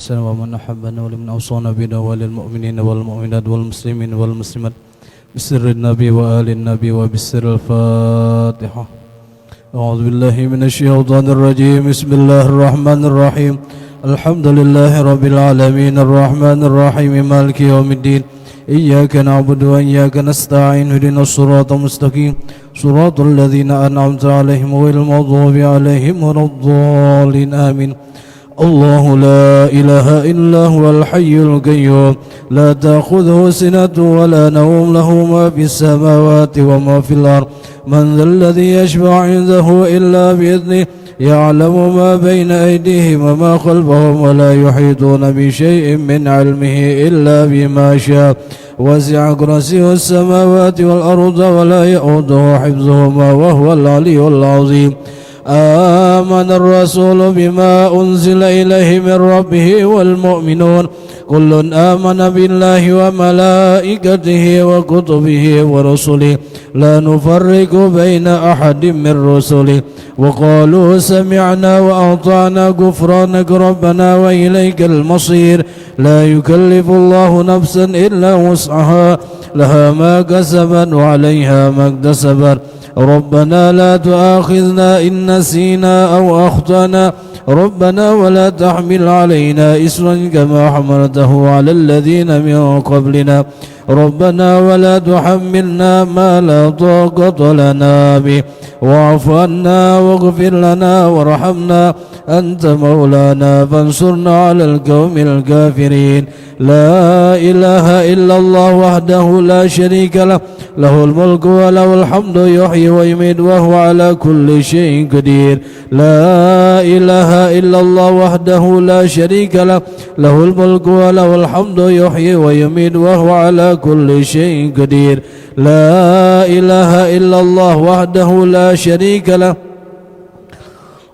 وإحسان ومن أحبنا ولمن أوصانا بنا وللمؤمنين والمؤمنات والمسلمين والمسلمات بسر النبي وآل النبي وبسر الفاتحة. أعوذ بالله من الشيطان الرجيم. بسم الله الرحمن الرحيم. الحمد لله رب العالمين الرحمن الرحيم مالك يوم الدين. إياك نعبد وإياك نستعين. اهدنا الصراط المستقيم صراط الذين أنعمت عليهم غير المغضوب عليهم ولا الضالين آمين. الله لا إله إلا هو الحي القيوم لا تأخذه سنة ولا نوم له ما في السماوات وما في الأرض من ذا الذي يشفع عنده إلا بإذنه يعلم ما بين أيديهم وما خلفهم ولا يحيطون بشيء من علمه إلا بما شاء وسع كرسيه السماوات والأرض ولا يؤوده حفظهما وهو العلي العظيم. آمن الرسول بما أنزل إليه من ربه والمؤمنون كل آمن بالله وملائكته وكتبه ورسله لا نفرق بين أحد من رسله وقالوا سمعنا وأطعنا غفرانك ربنا وإليك المصير. لا يكلف الله نفسا إلا وسعها لها ما كسبت وعليها ما اكتسبت. ربنا لا تؤاخذنا إن نسينا أو أخطأنا ربنا ولا تحمل علينا إصرا كما حملته على الذين من قبلنا ربنا ولا تحملنا ما لا طاقة لنا به واعف عنا واغفر لنا وارحمنا أنت مولانا فانصرنا على القوم الكافرين. لا إله إلا الله وحده لا شريك له له الملك وله الحمد يحيي ويميت وهو على كل شيء قدير. لا إله إلا الله وحده لا شريك له له الملك وله الحمد يحيي ويميت وهو على كل شيء قدير. لا إله إلا الله وحده لا شريك له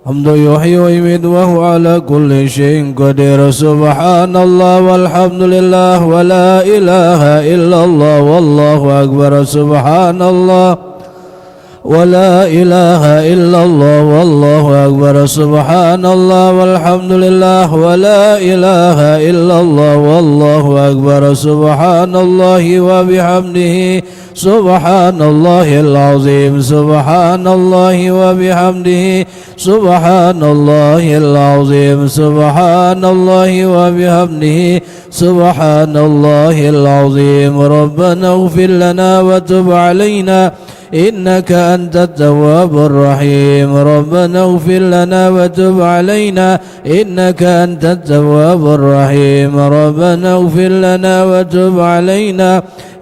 حمد يحيي ويميت وهو على كل شيء قدير. سبحان الله والحمد لله ولا إله إلا الله والله أكبر. سبحان الله ولا إله إلا الله والله أكبر. سبحان الله والحمد لله ولا إله إلا الله والله أكبر. سبحان الله وبحمده سبحان الله العظيم. سبحان الله وبحمده سبحان الله العظيم. سبحان الله وبحمده سبحان الله العظيم. ربنا اغفر لنا وتب علينا إنك أنت التواب الرحيم. ربنا اغفر لنا وتب علينا إنك أنت التواب الرحيم. ربنا اغفر لنا وتب علينا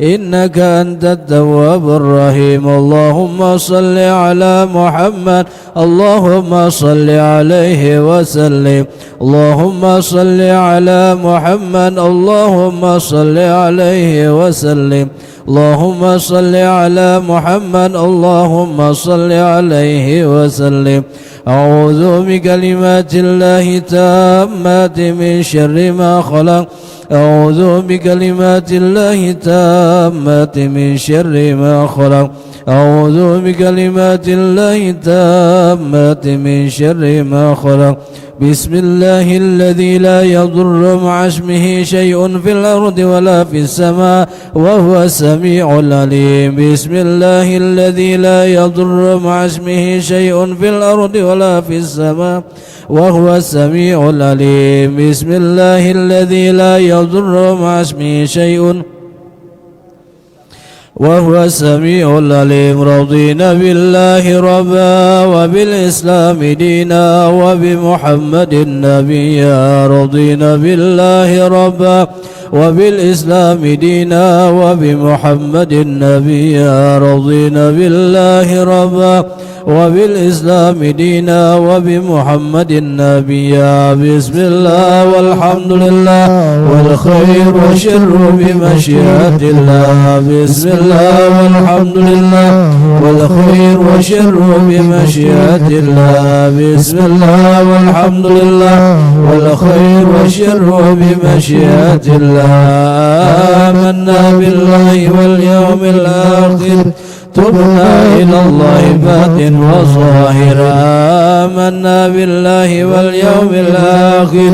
إنك أنت التواب الرحيم. اللهم صل على محمد اللهم صل عليه وسلم. اللهم صل على محمد اللهم صل عليه وسلم. اللهم صل على محمد اللهم صل عليه وسلم. أعوذ بكلمات الله التامات من شر ما خلق. أعوذ بكلمات الله التامات من شر ما خلق. أعوذ بكلمات الله التامات من شر ما خلق. بسم الله الذي لا يضر مع اسمه شيء في الأرض ولا في السماء وهو السميع العليم. بسم الله الذي لا يضر مع اسمه شيء في الأرض ولا في السماء وهو السميع العليم. بسم الله الذي لا يضر مع اسمه شيء وهو السميع العليم. رضينا بالله ربا وبالإسلام دينا وبمحمد نبيا. رضينا بالله ربا وبالإسلام دينا وبمحمد نبيا. رضينا بالله ربا وبالإسلام دينا وبمحمد نبيا. بسم الله والحمد لله والخير والشر بمشيئة الله. بسم الله والحمد لله والخير والشر بمشيئة الله. بسم الله والحمد لله والخير والشر بمشيئة الله. آمنا بالله واليوم الآخر تبنا إلى الله باطن وظاهر. آمنا بالله واليوم الآخر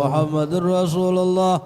محمد رسول الله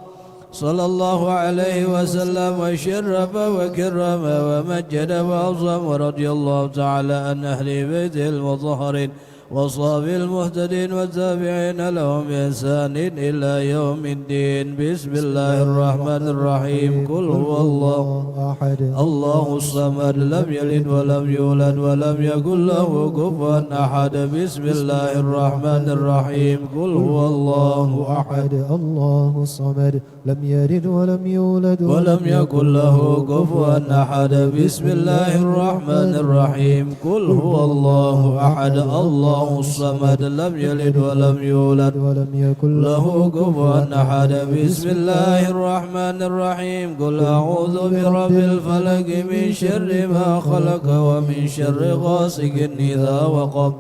صلى الله عليه وسلم وشرف وكرم ومجد وعظم ورضي الله تعالى عن أهل بيته المطهرين وصحب المهتدين والتابعين لهم بإحسان إلى يوم الدين. بسم الله الرحمن الرحيم. قل هو الله أحد الله الصمد لم يلد ولم يولد ولم يكن له كفوا أحد. بسم الله الرحمن الرحيم. قل هو الله أحد الله الصمد لم يلد ولم يولد ولم يكن له كفوا أحد. بسم الله الرحمن الرحيم. قل هو الله أحد الله الصمد لم يلد ولم يولد ولم يكن له كفوا أحد. بسم الله الرحمن الرحيم. قل أعوذ برب الفلق من شر ما خلق ومن شر غاسق إذا وقب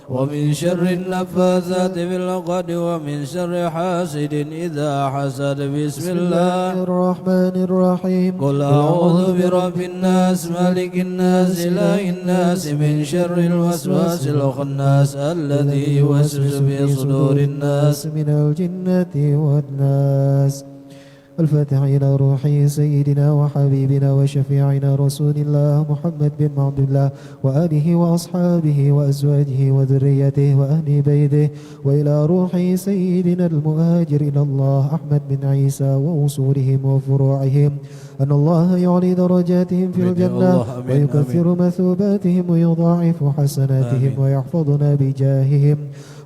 ومن شر النفاثات في العقد ومن شر حاسد إذا حسد. بسم الله الرحمن الرحيم. قل أعوذ برب الناس ملك الناس إله الناس من شر الوسواس الخناس الذي يوسوس في صدور الناس من الجنة والناس. الفاتح إلى روح سيدنا وحبيبنا وشفيعنا رسول الله محمد بن عبد الله وآله وأصحابه وأزواجه وذريته وأهل بيته، وإلى روح سيدنا المهاجر إلى الله أحمد بن عيسى وأصولهم وفروعهم، أن الله يعلي درجاتهم في الجنة ويكثر مثوباتهم ويضاعف حسناتهم ويحفظنا بجاههم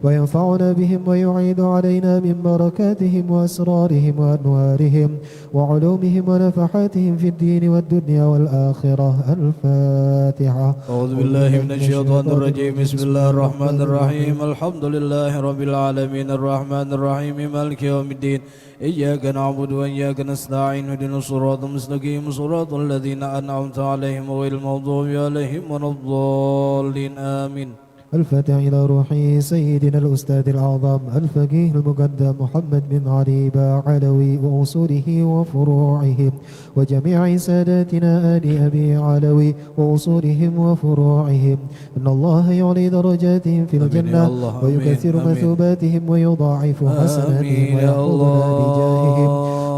وينفعنا بهم ويعيد علينا من بركاتهم وأسرارهم وأنوارهم وعلومهم ونفحاتهم في الدين والدنيا والآخرة. الفاتحة. أعوذ بالله من الشيطان الرجيم. بسم الله الرحمن الرحيم. الحمد لله رب العالمين الرحمن الرحيم مالك يوم الدين. إياك نعبد وإياك نستعين اهدنا الصراط المستقيم صراط الذين أنعمت عليهم غير المغضوب عليهم ولا الضالين آمين. الفاتح إلى روح سيدنا الأستاذ الأعظم الفقيه المقدم محمد بن علي علوي وأصوله وفروعهم وجميع ساداتنا آل أبي علوي وأصولهم وفروعهم، أن الله يعلي درجاتهم في الجنة ويكثر مثوباتهم ويضاعف حسناتهم ويحفظنا بجاههم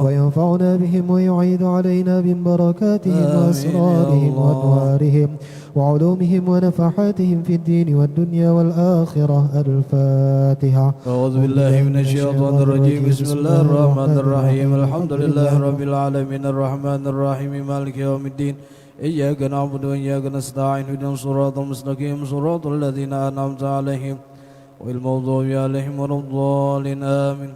وينفعنا بهم ويعيد علينا من بركاتهم وأسرارهم وأنوارهم وعلومهم ونفحاتهم في الدين والدنيا والآخرة. الفاتحة. أعوذ بالله من الشيطان الرجيم. بسم الله الرحمن الرحيم. الحمد لله رب العالمين الرحمن الرحيم مالك يوم الدين. إياك نعبد وإياك نستعين اهدنا الصراط المستقيم صراط الذين أنعمت عليهم غير المغضوب عليهم ولا الضالين آمين.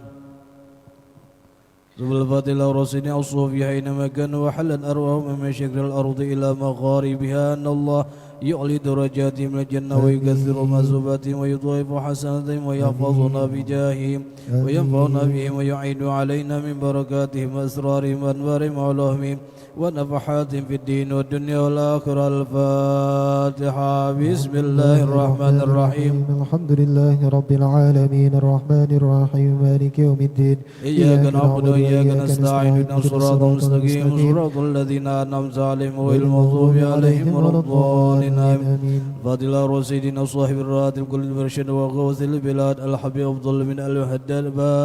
الفاتحة إلى رسولنا الصوفي حينما كان وحلا أرواح من مشاكل الأرض إلى مغاربها، أن الله يعلي درجاتهم من الجنة ويكثر مثوباتهم ويضاعف حسناتهم ويحفظنا بجاههم وينفعنا بهم ويعيد علينا من بركاتهم وأسرارهم وأنوارهم وعلومهم ونفحاتهم في الدين والدنيا والآخرة. الفاتحة. بسم الله الرحمن الرحيم. الحمد لله رب العالمين الرحمن الرحيم مالك يوم الدين. إياك نعبد وإياك نستعين اهدنا الصراط المستقيم صراط الذين أنعمت عليهم غير المغضوب عليهم ولا الضالين آمين. فاضل سيدنا صاحب الراتب كل المرشد وغوث البلاد الحبيب أفضل من الوحدة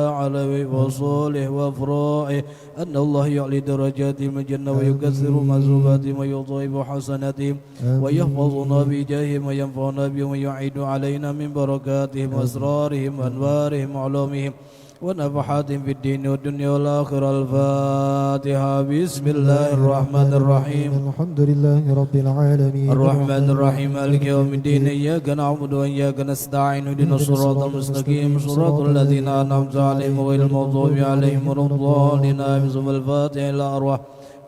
علوي وصالح وفرائه، أن الله يعلي درجاتهم الجنة ويكثر مثوباتهم ويضاعف حسناتهم ويحفظنا بجاههم وينفعنا بهم ويعيد علينا من بركاتهم وأسرارهم وأنوارهم وعلومهم ونفحاتهم في الدين والدنيا والآخرة. الفاتحة. بسم الله الرحمن الرحيم. الحمد لله رب العالمين الرحمن الرحيم مالك يوم الدين. إياك نعبد وإياك نستعين اهدنا الصراط المستقيم صراط الذين أنعمت عليهم غير المغضوب عليهم ولا الضالين آمين. ثم الفاتحة إلى أرواح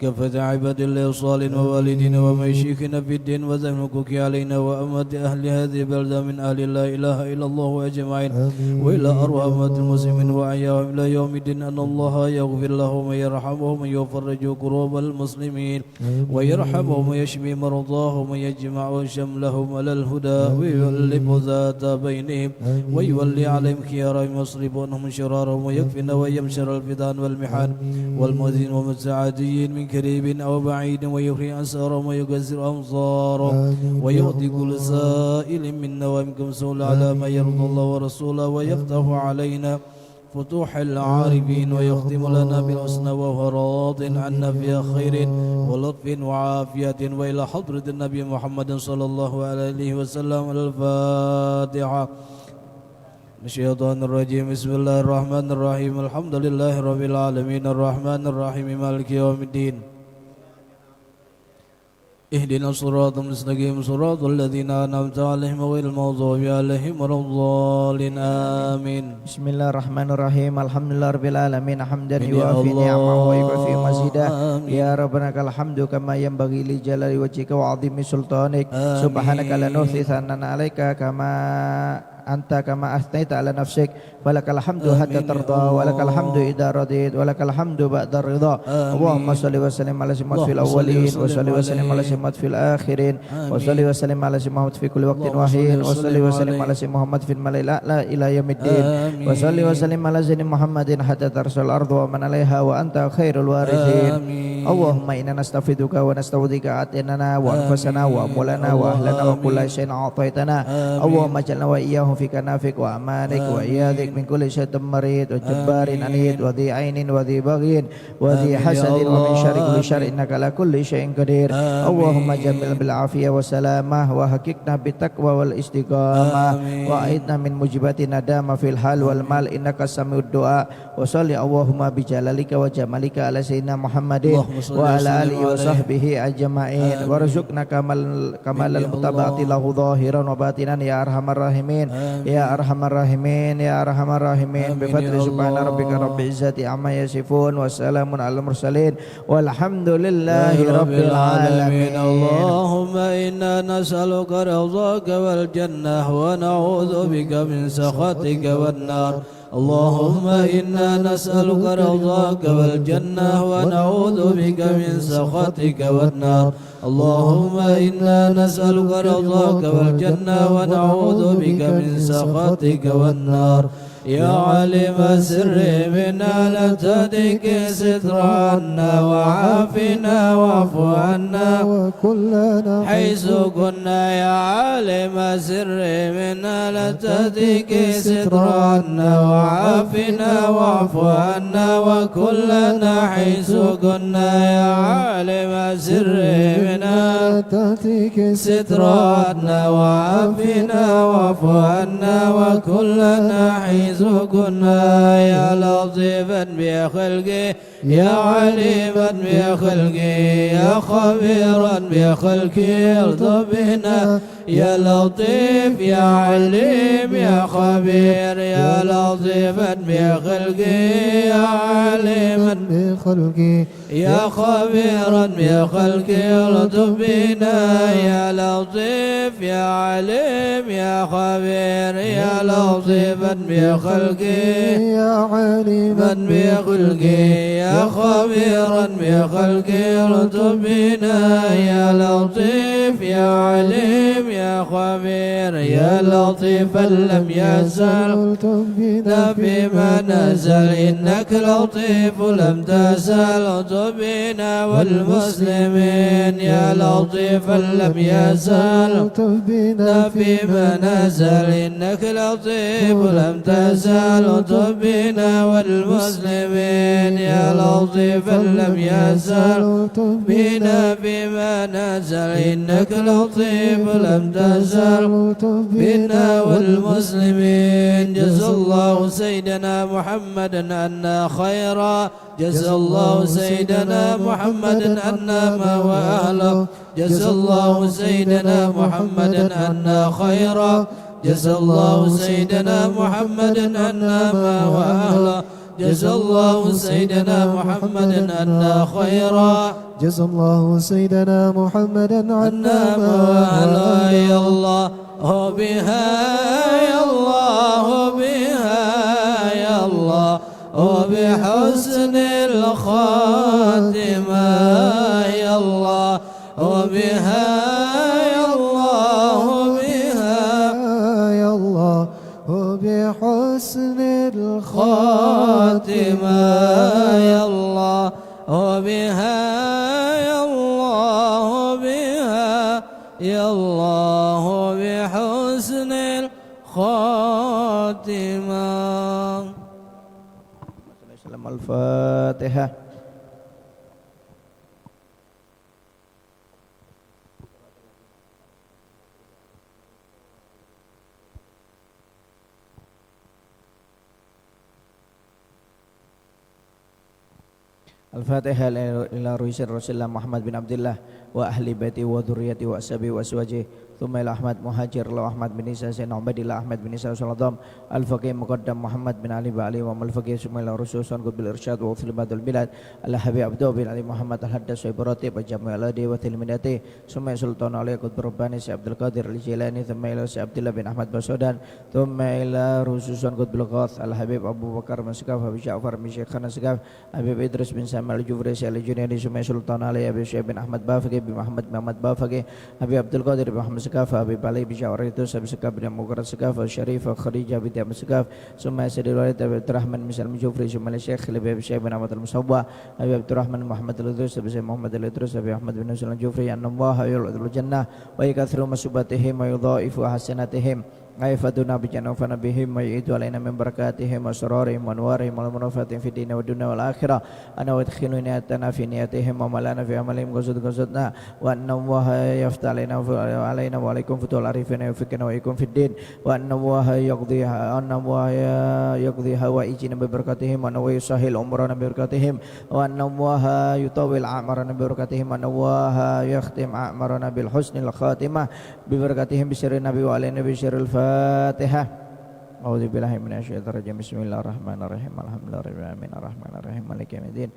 كافة عباد الله الصالحين ووالدين ومشيخنا في الدين وزمكك علينا وأمة أهل هذه البلدة من أهل لا إله إلا الله أجمعين، وإلى أرواح أمة المسلمين وأحياهم إلى يوم الدين، أن الله يغفر لهم ويرحمهم ويفرج كروب المسلمين ويرحمهم ويشفي مرضاهم ويجمع شملهم على الهدى ويؤلف ذات بينهم ويولي عليهم خيارهم ويصرف عنهم شرارهم ويكفينا ويمشر الفتن والمحن والمؤذين والمتعدين من قريب أو بعيد ويخرج أسرهم ويكسر أمصارهم ويعطي كل سائل منا ومنكم سؤال على ما يرضى الله ورسوله ويفتح علينا فتوح العارفين ويختم لنا بالحسنى وهو راض عنا فيها خير ولطف وعافية وإلى حضرة النبي محمد صلى الله عليه وسلم. الفاتحة. الشيطان الرجيم. بسم الله الرحمن الرحيم. الحمد لله رب العالمين الرحمن الرحيم مالك يوم الدين. اهدنا الصراط المستقيم صراط الذين أنعمت عليهم غير المغضوب عليهم ولا الضالين. آمين. بسم الله الرحمن الرحيم. الحمد لله رب العالمين حمدا يوافي نعمه ويكفي مزيدا. يا ربنا لك الحمد كما ينبغي لجلال وجهك وعظيم سلطانك. سبحانك لا نحصي ثناء عليك كما أثنيت على نفسك. ولك الحمد حتى ترضى ولك الحمد إذا رضيت ولك الحمد بعد الرضا. اللهم صل وسلم على سيدنا في الأولين وصل وسلم على سيدنا في الآخرين وصل وسلم على سيدنا محمد في كل وقت وحين وصل وسلم على سيدنا محمد في الملأ الأعلى إلى يوم الدين. وصل وسلم على سيدنا محمد حتى ترسل الأرض ومن عليها وأنت خير الوارثين. اللهم إنا نستفيدك ونستودعك أعطينا وأنفسنا وأموالنا وأهلنا وكل شيء أعطيتنا. اللهم اجعلنا وإياهم في كنافك وأمانك وإياذك من كل شيء مريض وجبار عنيد وذي عين وذي بغي وذي حسد ومن شر كل شر إنك على كل شيء قدير. اللهم جمل بالعافية والسلامة وحققنا بالتقوى والاستقامة وأعذنا من موجبات الندامة في الحال والمال إنك سميع الدعاء. وصل اللهم بجلالك وجمالك على سيدنا محمد وعلى آله وصحبه أجمعين وارزقنا كمال المتابعة له ظاهرا وباطنا يا أرحم الراحمين يا أرحم الراحمين يا أرحم الراحمين. بفضل سبحان ربك رب العزة عما يصفون وسلام على المرسلين والحمد لله رب العالمين. اللهم إنا نسألك رضاك والجنة ونعوذ بك من سخطك والنار. اللهم إنا نسألك رضاك والجنة ونعوذ بك من سخطك والنار. اللهم إنا نسألك رضاك والجنة ونعوذ بك من سخطك والنار. يا عالم السر منا لا تهدك ستر عنا وعافنا واعف عنا وكلنا حيث كنا. يا عالم السر منا لا تهدك ستر عنا وعافنا واعف عنا وكلنا حيث كنا. يا عالم السر منا لا تهدك ستر عنا وعافنا واعف عنا وكلنا حيث كنا. يا لطيفا بخلقه يا عليما بخلقه يا خبيرا بخلقه الطف بنا. يا لطيف يا عليم يا خبير يا لطيفا بخلقه يا عليما بخلقه يا خبيرا بخلقه الطف بنا. يا لطيف يا عليم يا خبير يا لطيفا بخلقه يا عليما بخلقه يا خبيرا بخلقه الطف بنا. يا لطيف يا عليم يا خبير يا لطيفا لم يزل فيما نزل إنك لطيف لم تزل بنا والمسلمين. يا لطيفا لم يزل فيما نزل إنك لطيف لم تزل بنا والمسلمين. يا لطيفا لم يزل بنا فيما نزل إنك لطيف لم تزل بنا والمسلمين. جزا الله سيدنا محمدا عنا خيرا. جزا الله سيدنا محمدا عنا ما وأهله. جزا الله سيدنا محمدا عنا خيرا. جزا الله سيدنا محمدا عنا ما وأهله. جزا الله سيدنا محمدا عنا خيرا. جزا الله سيدنا محمدا عنا ما وأهله. يا الله بها يا الله بها يا الله وبحسن الخاتمة يا الله وبها يا الله بها يا الله وبحسن الخاتمة يا الله وبها يا الله بها يا الله بحسن الخاتمة. Al-Fatihah. Al-Fatihah ila ruhi Rasulullah Muhammad bin Abdullah wa ahli baiti wa dzurriyyati wa ashabi wa aswaji thumma ila Ahmad Muhajir la Ahmad bin Isa Sayyidina Ubaidillah Ahmad bin Isa Saladam Al-Faqih Muqaddam Muhammad bin Ali wa Ali wa Al-Faqih thumma ila Rasulullah bil irsyad wa uthlibatul bilad Al-Habib Abdul bin Ali Muhammad Al-Haddas wa Ibrati wa Jamu' al-Adi wa Tilminati thumma Sultan Ali Qutb Rabbani Syekh Abdul Qadir Al-Jilani thumma ila Syekh Abdullah bin Ahmad Basudan thumma ila Rasulullah Qutbul Ghath Al-Habib Abu Bakar bin Sakaf Habib Ja'far bin Syekh Khan Sakaf Habib Idris bin Samal Jufri Al-Junaydi Sumai Sultan Ali Habib Syekh bin Ahmad Bafaqi bin Muhammad Bafaqi Habib Abdul Qadir bin Muhammad Sakaf Habib Ali bin Syawaritus Habib Sakaf bin Muqarrad Sakaf Syarif Khadijah bin Ahmad Sakaf Sumai Sayyidul Walid Habib Rahman bin Salim Jufri Sumai Syekh Habib Syekh bin Ahmad Al-Musawwa Habib Rahman Muhammad Al-Idrus Habib Syekh Muhammad Al-Idrus Habib Ahmad bin Salim Jufri Annallaha yu'adul jannah wa yakathiru masubatihim wa yudha'ifu hasanatihim Aifaduna bijana wa nabihim wa yidu alaina min barakatihim wa surarihim wa anwarihim wa munafatin fi dina wa dunya wal akhirah ana wa adkhilu niyatana fi niyatihim wa malana fi amalihim qasudna wa anna allaha yafta alaina wa alaina wa alaikum futul arifina wa fikina wa ikum fid din wa anna allaha yaqdi hawaijina bi barakatihim wa anna yusahil umrana bi barakatihim wa anna allaha yutawil a'marana bi barakatihim wa anna allaha yakhtim a'marana bil husnil khatimah bi barakatihim bi sirri nabi wa alaina bi sirril Fatihah. A'udzubillahi minasyaitonir rajim. Bismillahirrahmanirrahim. Alhamdulillahirabbil alamin arrahmanirrahim maliki yaumiddin.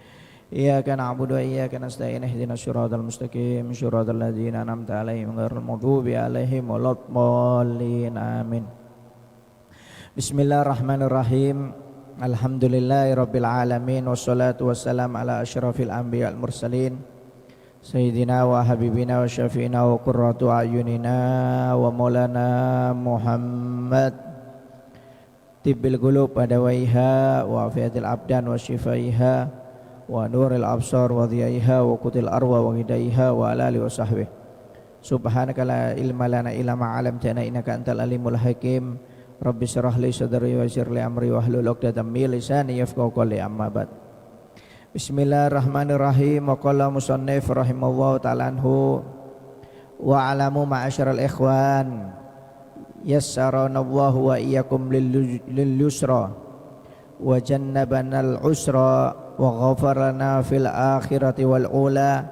Iyyaka na'budu wa iyyaka nasta'in ihdinas siratal mustaqim siratal ladzina an'amta 'alaihim ghairil maghdubi 'alaihim waladdallin. Amin. Bismillahirrahmanirrahim. Alhamdulillahirabbil alamin wassalatu wassalam ala asyrafil anbiya'il mursalin Sayyidina wa habibina wa syafi'ina wa qurratu a'yunina wa maulana Muhammad tibbil qulub adawaiha wa afiatil abdan wa shifaiha wa nuril absar wa dhiyaiha wa qutil arwa wa hidaiha wa alali wa sahbihi subhanaka la ilma lana illa ma 'allamtana innaka antal alimul hakim rabbi shrah li sadri wa yassir li amri wa hlul 'uqdatam min lisani yafqahu qawli amma ba'd. Bismillahirrahmanirrahim. Wa qala musannif rahimallahu ta'ala anhu wa alamu ma'asyaral ikhwan yassarana Allahu wa iyyakum lil yusra wa jannabana al usra wa ghafarana fil akhirati wal ula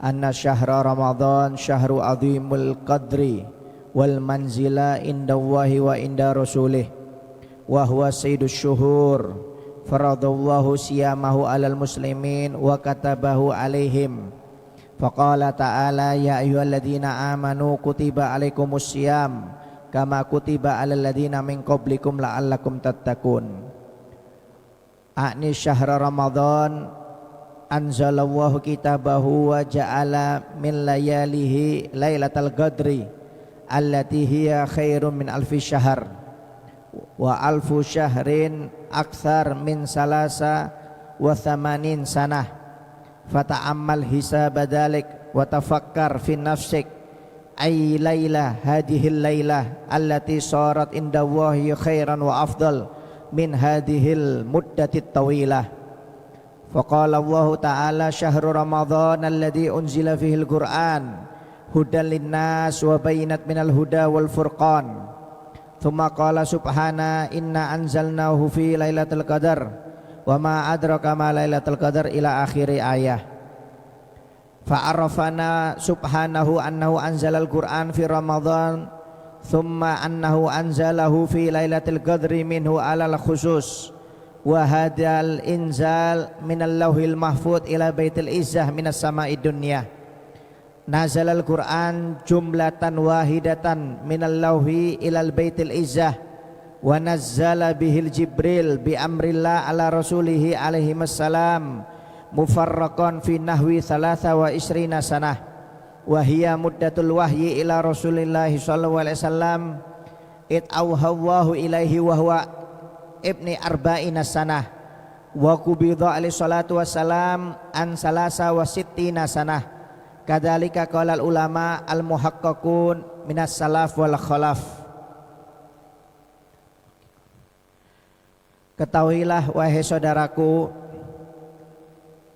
anna syahra ramadhan syahru azimul qadri wal manzila indallahi wa inda rasulih wa huwa sayyidus syuhur faradallahu siyamahu alal muslimin wa katabahu alaihim faqala ta'ala ya ayyuhalladzina amanu kutiba alaikumus siyam kama kutiba alal ladzina min qablikum la'allakum tattaqun. A'ni syahra ramadhan anzalallahu kitabahu wa ja'ala min layalihi lailatal qadri allati hiya khairun min alfi syahr wa alfu syahrin akthar min salasa wa thamanin sanah fata'ammal hisaba dhalik wa tafakkar fi nafsik ay layla hadihil laylah allati sarat indallahi khairan wa afdal min hadihil muddatit tawilah faqala Allah ta'ala syahru ramadhan alladhi unzila fihil qur'an hudan linnas wa bayinat minal huda wal furqan thumma qala subhana inna anzalnahu fi lailatul qadar wa ma adraka ma lailatul qadar ila akhiri ayah fa'arafana subhanahu annahu anzalal qur'an fi ramadhan thumma annahu anzalahu fi lailatul qadri minhu alal khusus wa hadal inzal minal lauhil mahfud ila baitil izzah minas sama'id dunya nazalal Qur'an jumlatan wahidatan minal lauhi ilal baitil izzah wa nazzala bihil Jibril bi amrillah ala rasulihi alaihi wassalam mufarraqan fi nahwi 23 sanah wa hiya muddatul wahyi ila Rasulillah sallallahu alaihi wasallam it awhallahu ilaihi wa huwa ibni arba'ina sanah wa qubidha alaihi salatu wassalam an salasa wa sittina sanah. Kadzalika qalal ulama al muhaqqaqun minas salaf wal khalaf. Ketahuilah wahai saudaraku,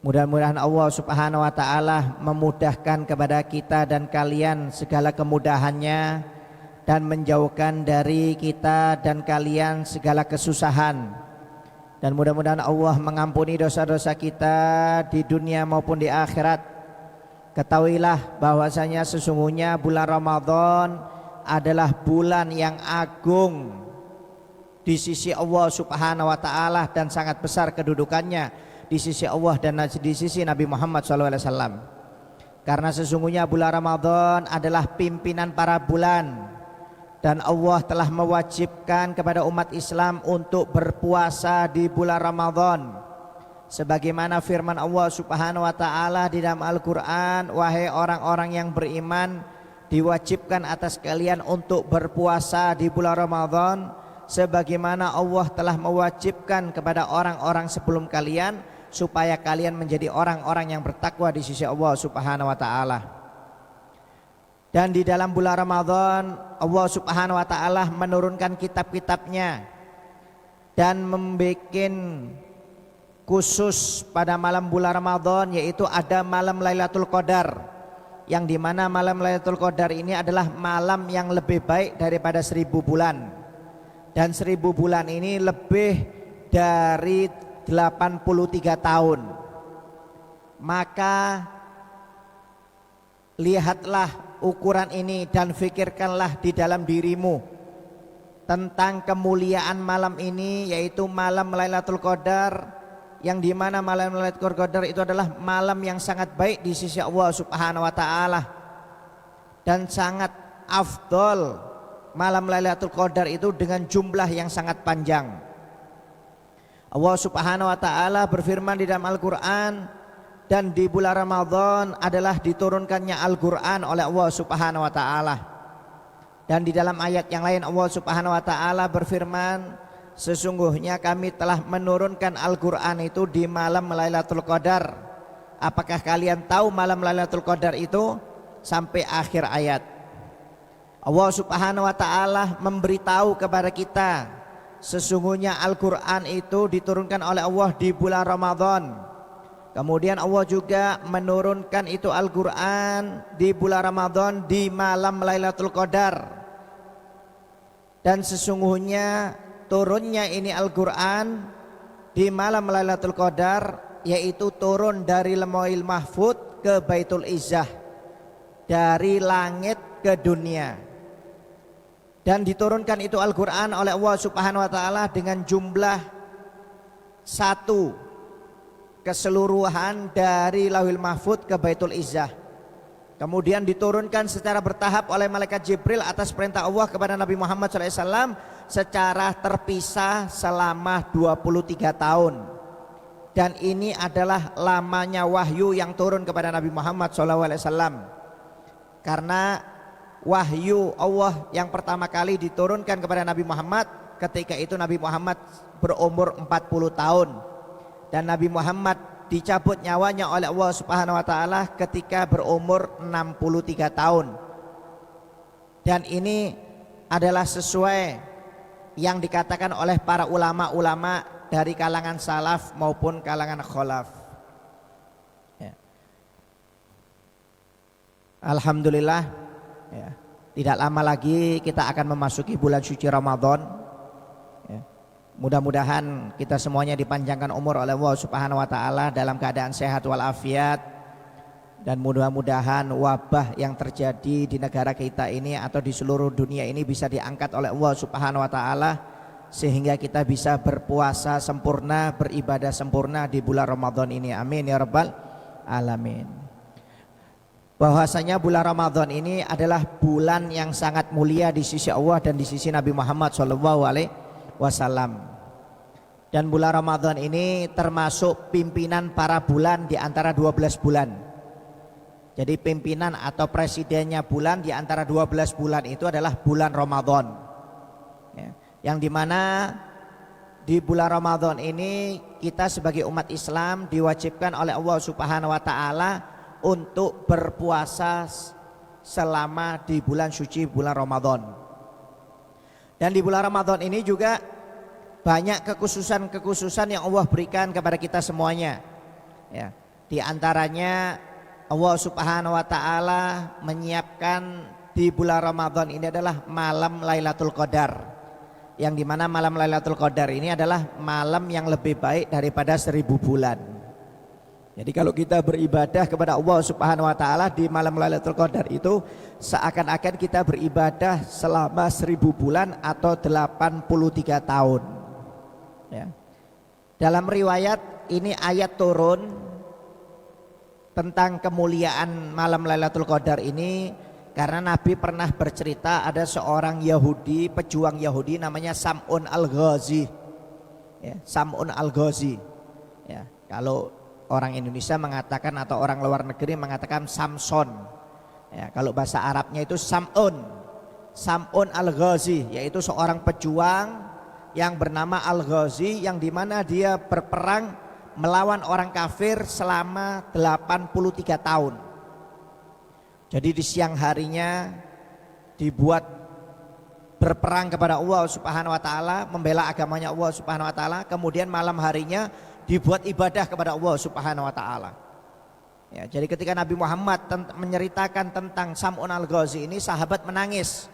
mudah-mudahan Allah Subhanahu wa taala memudahkan kepada kita dan kalian segala kemudahannya dan menjauhkan dari kita dan kalian segala kesusahan. Dan mudah-mudahan Allah mengampuni dosa-dosa kita di dunia maupun di akhirat. Ketahuilah bahwasanya sesungguhnya bulan Ramadan adalah bulan yang agung di sisi Allah Subhanahu wa taala dan sangat besar kedudukannya di sisi Allah dan di sisi Nabi Muhammad SAW. Karena sesungguhnya bulan Ramadan adalah pimpinan para bulan, dan Allah telah mewajibkan kepada umat Islam untuk berpuasa di bulan Ramadan. Sebagaimana firman Allah Subhanahu wa taala di dalam Al-Qur'an, wahai orang-orang yang beriman, diwajibkan atas kalian untuk berpuasa di bulan Ramadan sebagaimana Allah telah mewajibkan kepada orang-orang sebelum kalian, supaya kalian menjadi orang-orang yang bertakwa di sisi Allah Subhanahu wa taala. Dan di dalam bulan Ramadan Allah Subhanahu wa taala menurunkan kitab-kitabnya dan membuat khusus pada malam bulan Ramadan, yaitu ada malam Lailatul Qadar, yang dimana malam Lailatul Qadar ini adalah malam yang lebih baik daripada 1000 bulan. Dan 1000 bulan ini lebih dari 83 tahun. Maka lihatlah ukuran ini dan fikirkanlah di dalam dirimu tentang kemuliaan malam ini, yaitu malam Lailatul Qadar, yang dimana malam Lailatul Qadar itu adalah malam yang sangat baik di sisi Allah Subhanahu wa taala dan sangat afdol. Malam Lailatul Qadar itu dengan jumlah yang sangat panjang. Allah Subhanahu wa taala berfirman di dalam Al-Qur'an, dan di bulan Ramadan adalah diturunkannya Al-Qur'an oleh Allah Subhanahu wa taala. Dan di dalam ayat yang lain Allah Subhanahu wa taala berfirman, sesungguhnya kami telah menurunkan Al-Qur'an itu di malam Lailatul Qadar. Apakah kalian tahu malam Lailatul Qadar itu? Sampai akhir ayat. Allah Subhanahu wa taala memberitahu kepada kita, sesungguhnya Al-Qur'an itu diturunkan oleh Allah di bulan Ramadan. Kemudian Allah juga menurunkan itu Al-Qur'an di bulan Ramadan di malam Lailatul Qadar. Dan sesungguhnya turunnya ini Al-Qur'an di malam Lailatul Qadar, yaitu turun dari Lauhul Mahfuz ke Baitul Izzah, dari langit ke dunia. Dan diturunkan itu Al-Qur'an oleh Allah Subhanahu wa taala dengan jumlah 1 keseluruhan dari Lauhul Mahfuz ke Baitul Izzah. Kemudian diturunkan secara bertahap oleh malaikat Jibril atas perintah Allah kepada Nabi Muhammad SAW secara terpisah selama 23 tahun. Dan ini adalah lamanya wahyu yang turun kepada Nabi Muhammad SAW. Karena wahyu Allah yang pertama kali diturunkan kepada Nabi Muhammad ketika itu Nabi Muhammad berumur 40 tahun, dan Nabi Muhammad dicabut nyawanya oleh Allah Subhanahu wa taala ketika berumur 63 tahun. Dan ini adalah sesuai yang dikatakan oleh para ulama-ulama dari kalangan salaf maupun kalangan khalaf. Ya. Alhamdulillah, ya, tidak lama lagi kita akan memasuki bulan suci Ramadan. Ya. Mudah-mudahan kita semuanya dipanjangkan umur oleh Allah Subhanahu wa taala dalam keadaan sehat walafiat, dan mudah-mudahan wabah yang terjadi di negara kita ini atau di seluruh dunia ini bisa diangkat oleh Allah Subhanahu wa taala sehingga kita bisa berpuasa sempurna, beribadah sempurna di bulan Ramadan ini. Amin ya rabbal alamin. Bahwasanya bulan Ramadan ini adalah bulan yang sangat mulia di sisi Allah dan di sisi Nabi Muhammad SAW. Dan bulan Ramadan ini termasuk pimpinan para bulan di antara 12 bulan. Jadi pimpinan atau presidennya bulan di antara 12 bulan itu adalah bulan Ramadan. Ya, yang dimana di bulan Ramadan ini kita sebagai umat Islam diwajibkan oleh Allah Subhanahu wa taala untuk berpuasa selama di bulan suci bulan Ramadan. Dan di bulan Ramadan ini juga banyak kekhususan yang Allah berikan kepada kita semuanya. Ya, di antaranya Allah Subhanahu wa taala menyiapkan di bulan Ramadan ini adalah malam Lailatul Qadar. Yang dimana malam Lailatul Qadar ini adalah malam yang lebih baik daripada 1000 bulan. Jadi kalau kita beribadah kepada Allah Subhanahu wa taala di malam Lailatul Qadar itu seakan-akan kita beribadah selama 1000 bulan atau 83 tahun. Ya. Dalam riwayat ini ayat turun tentang kemuliaan malam Lailatul Qadar ini karena Nabi pernah bercerita ada seorang Yahudi, pejuang Yahudi namanya Sam'un al-Ghazi. Ya, Sam'un al-Ghazi. Ya, kalau orang Indonesia mengatakan atau orang luar negeri mengatakan Samson. Ya, kalau bahasa Arabnya itu Sam'un. Sam'un al-Ghazi, yaitu seorang pejuang yang bernama Al-Ghazi yang dimana dia berperang melawan orang kafir selama 83 tahun. Jadi di siang harinya dibuat berperang kepada Allah Subhanahu wa taala, membela agamanya Allah Subhanahu wa taala, kemudian malam harinya dibuat ibadah kepada Allah Subhanahu wa taala. Ya, jadi ketika Nabi Muhammad menceritakan tentang Sam'un al-Ghazi ini, sahabat menangis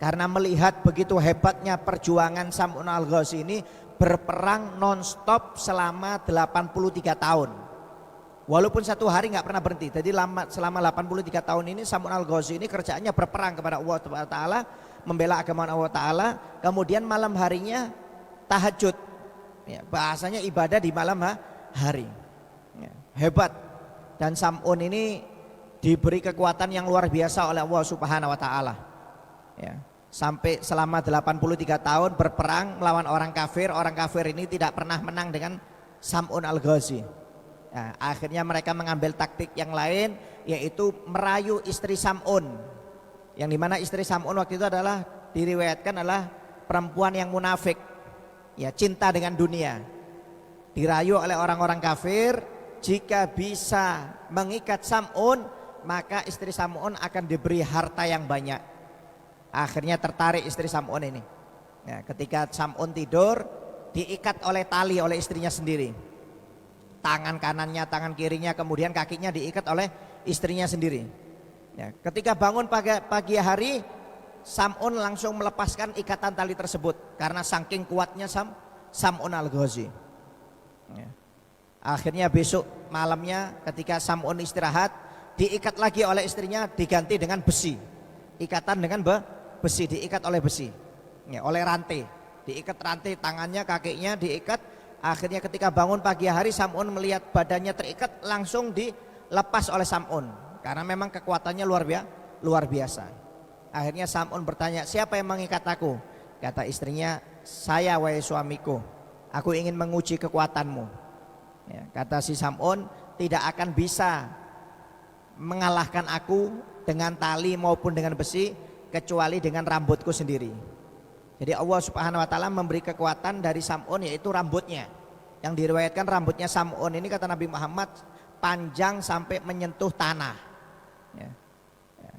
karena melihat begitu hebatnya perjuangan Sam'un al-Ghazi ini berperang non-stop selama 83 tahun. Walaupun satu hari nggak pernah berhenti. Jadi selama 83 tahun ini Sam'un al-Ghazi ini kerjaannya berperang kepada Allah Taala, membela agama Allah Taala. Kemudian malam harinya tahajud. Ya, bahasanya ibadah di malam hari. Ya, hebat. Dan Sam'un ini diberi kekuatan yang luar biasa oleh Allah Subhanahu wa taala. Ya, sampai selama 83 tahun berperang melawan orang kafir ini tidak pernah menang dengan Sam'un al-Ghazi. Nah, akhirnya mereka mengambil taktik yang lain, yaitu merayu istri Sam'un, yang dimana istri Sam'un waktu itu adalah diriwayatkan adalah perempuan yang munafik, ya, cinta dengan dunia. Dirayu oleh orang-orang kafir, jika bisa mengikat Sam'un maka istri Sam'un akan diberi harta yang banyak. Akhirnya tertarik istri Sam'un ini. Ya, ketika Sam'un tidur diikat oleh tali oleh istrinya sendiri. Tangan kanannya, tangan kirinya, kemudian kakinya diikat oleh istrinya sendiri. Ya, ketika bangun pagi hari, Sam'un langsung melepaskan ikatan tali tersebut karena saking kuatnya Sam'un al-Ghazi. Ya. Akhirnya besok malamnya ketika Sam'un istirahat, diikat lagi oleh istrinya, diganti dengan besi. Ikatan dengan besi, diikat oleh besi, ya, oleh rantai. Diikat rantai tangannya, kakinya diikat. Akhirnya ketika bangun pagi hari, Sam'un melihat badannya terikat, langsung dilepas oleh Sam'un karena memang kekuatannya luar biasa. Akhirnya Sam'un bertanya, siapa yang mengikat aku? Kata istrinya, saya wahai suamiku, aku ingin menguji kekuatanmu. Ya, kata si Sam'un, tidak akan bisa mengalahkan aku dengan tali maupun dengan besi kecuali dengan rambutku sendiri. Jadi Allah Subhanahu wa taala memberi kekuatan dari Sam'un, yaitu rambutnya. Yang diriwayatkan rambutnya Sam'un ini kata Nabi Muhammad panjang sampai menyentuh tanah. Ya.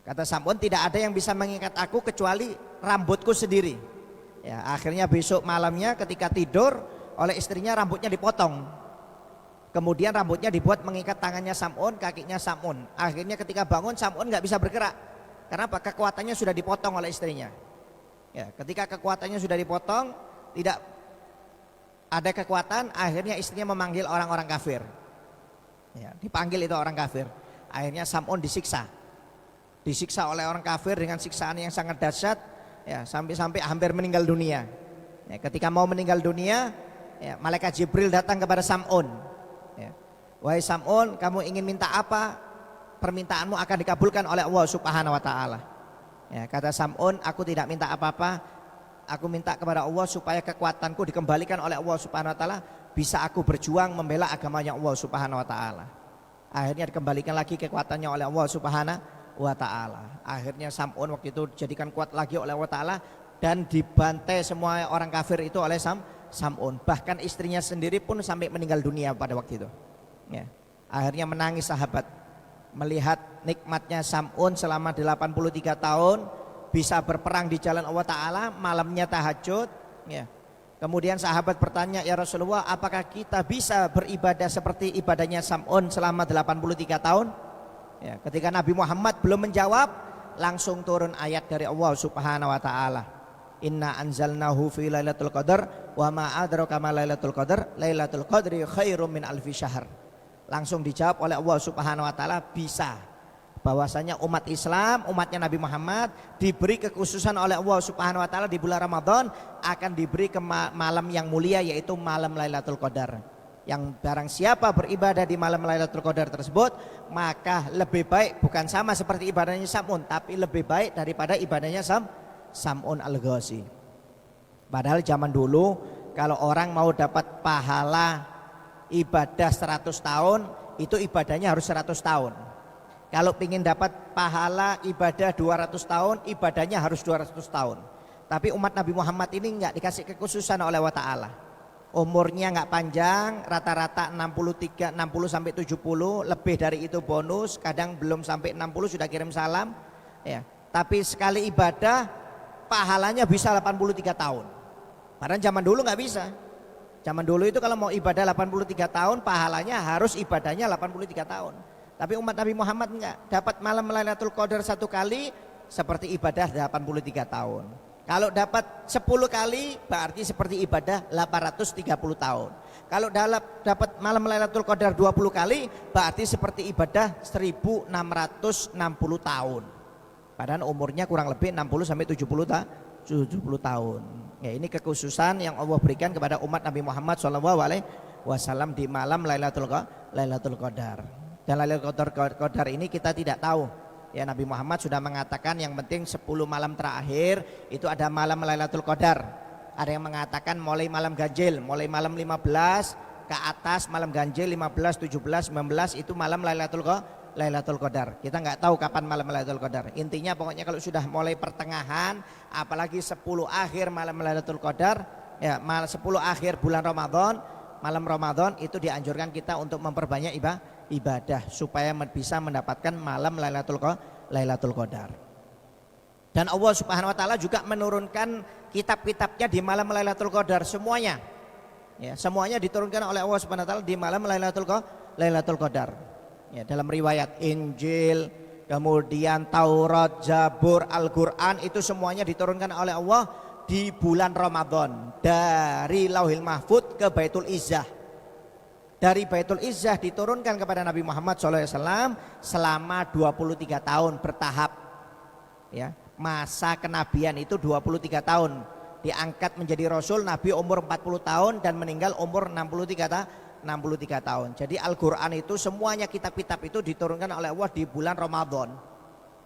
Kata Sam'un, tidak ada yang bisa mengikat aku kecuali rambutku sendiri. Ya, akhirnya besok malamnya ketika tidur oleh istrinya rambutnya dipotong. Kemudian rambutnya dibuat mengikat tangannya Sam'un, kakinya Sam'un. Akhirnya ketika bangun Sam'un nggak bisa bergerak. Karena apa? Kekuatannya sudah dipotong oleh istrinya. Ya, ketika kekuatannya sudah dipotong, tidak ada kekuatan, akhirnya istrinya memanggil orang-orang kafir. Ya, dipanggil itu orang kafir. Akhirnya Sam'un disiksa oleh orang kafir dengan siksaan yang sangat dahsyat, ya, sampai hampir meninggal dunia. Ya, ketika mau meninggal dunia, ya, malaikat Jibril datang kepada Sam'un. Ya, wahai Sam'un, kamu ingin minta apa? Permintaanmu akan dikabulkan oleh Allah Subhanahu wa taala. Ya, kata Sam'un, aku tidak minta apa-apa, aku minta kepada Allah supaya kekuatanku dikembalikan oleh Allah Subhanahu wa taala, bisa aku berjuang membela agamanya Allah Subhanahu wa taala. Akhirnya dikembalikan lagi kekuatannya oleh Allah Subhanahu wa taala. Akhirnya Sam'un waktu itu dijadikan kuat lagi oleh Allah taala dan dibantai semua orang kafir itu oleh Sam'un. Bahkan istrinya sendiri pun sampai meninggal dunia pada waktu itu. Ya. Akhirnya menangis sahabat melihat nikmatnya Sam'un selama 83 tahun bisa berperang di jalan Allah taala, malamnya tahajud, ya. Kemudian sahabat bertanya, ya Rasulullah, apakah kita bisa beribadah seperti ibadahnya Sam'un selama 83 tahun? Ya, ketika Nabi Muhammad belum menjawab, langsung turun ayat dari Allah Subhanahu wa taala. Inna anzalnahu fi lailatul qadar wa ma adraka ma lailatul qadar, lailatul qadri khairum min alfi syahr. Langsung dijawab oleh Allah Subhanahu wa taala, bisa. Bahwasanya umat Islam, umatnya Nabi Muhammad diberi kekhususan oleh Allah Subhanahu wa taala di bulan Ramadan, akan diberi ke malam yang mulia, yaitu malam Lailatul Qadar. Yang barang siapa beribadah di malam Lailatul Qadar tersebut, maka lebih baik, bukan sama seperti ibadahnya Sam'un, tapi lebih baik daripada ibadahnya Sam'un al-Ghazi. Padahal zaman dulu kalau orang mau dapat pahala ibadah 100 tahun, itu ibadahnya harus 100 tahun. Kalau ingin dapat pahala ibadah 200 tahun, ibadahnya harus 200 tahun. Tapi umat Nabi Muhammad ini enggak dikasih kekhususan oleh Allah Ta'ala. Umurnya enggak panjang, rata-rata 60 sampai 70, lebih dari itu bonus, kadang belum sampai 60 sudah kirim salam. Ya. Tapi sekali ibadah pahalanya bisa 83 tahun. Padahal zaman dulu enggak bisa. Zaman dulu itu kalau mau ibadah 83 tahun, pahalanya harus ibadahnya 83 tahun. Tapi umat Nabi Muhammad enggak, dapat malam Lailatul Qadar 1 kali seperti ibadah 83 tahun. Kalau dapat 10 kali berarti seperti ibadah 830 tahun. Kalau dapat malam Lailatul Qadar 20 kali berarti seperti ibadah 1660 tahun. Padahal umurnya kurang lebih 60 sampai 70 tahun. Ya, ini kekhususan yang Allah berikan kepada umat Nabi Muhammad SAW di malam Lailatul Qadar. Dan Lailatul Qadar ini kita tidak tahu. Ya, Nabi Muhammad sudah mengatakan yang penting 10 malam terakhir itu ada malam Lailatul Qadar. Ada yang mengatakan mulai malam ganjil, mulai malam 15 ke atas malam ganjil 15, 17, 19 itu malam Lailatul Qadar. Kita nggak tahu kapan malam Lailatul Qadar. Intinya pokoknya kalau sudah mulai pertengahan, apalagi 10 akhir malam Lailatul Qadar, ya 10 akhir bulan Ramadan, malam Ramadan itu dianjurkan kita untuk memperbanyak ibadah supaya bisa mendapatkan malam Lailatul Qadar. Dan Allah Subhanahu wa taala juga menurunkan kitab-kitabnya di malam Lailatul Qadar semuanya. Ya, semuanya diturunkan oleh Allah Subhanahu wa taala di malam Lailatul Qadar. Ya, dalam riwayat Injil, kemudian Taurat, Zabur, Al-Qur'an itu semuanya diturunkan oleh Allah di bulan Ramadan dari Lauhil Mahfud ke Baitul Izzah. Dari Baitul Izzah diturunkan kepada Nabi Muhammad SAW selama 23 tahun bertahap. Ya, masa kenabian itu 23 tahun. Diangkat menjadi Rasul, Nabi umur 40 tahun dan meninggal umur 63 tahun. Jadi Al-Quran itu semuanya kitab-kitab itu diturunkan oleh Allah di bulan Ramadan.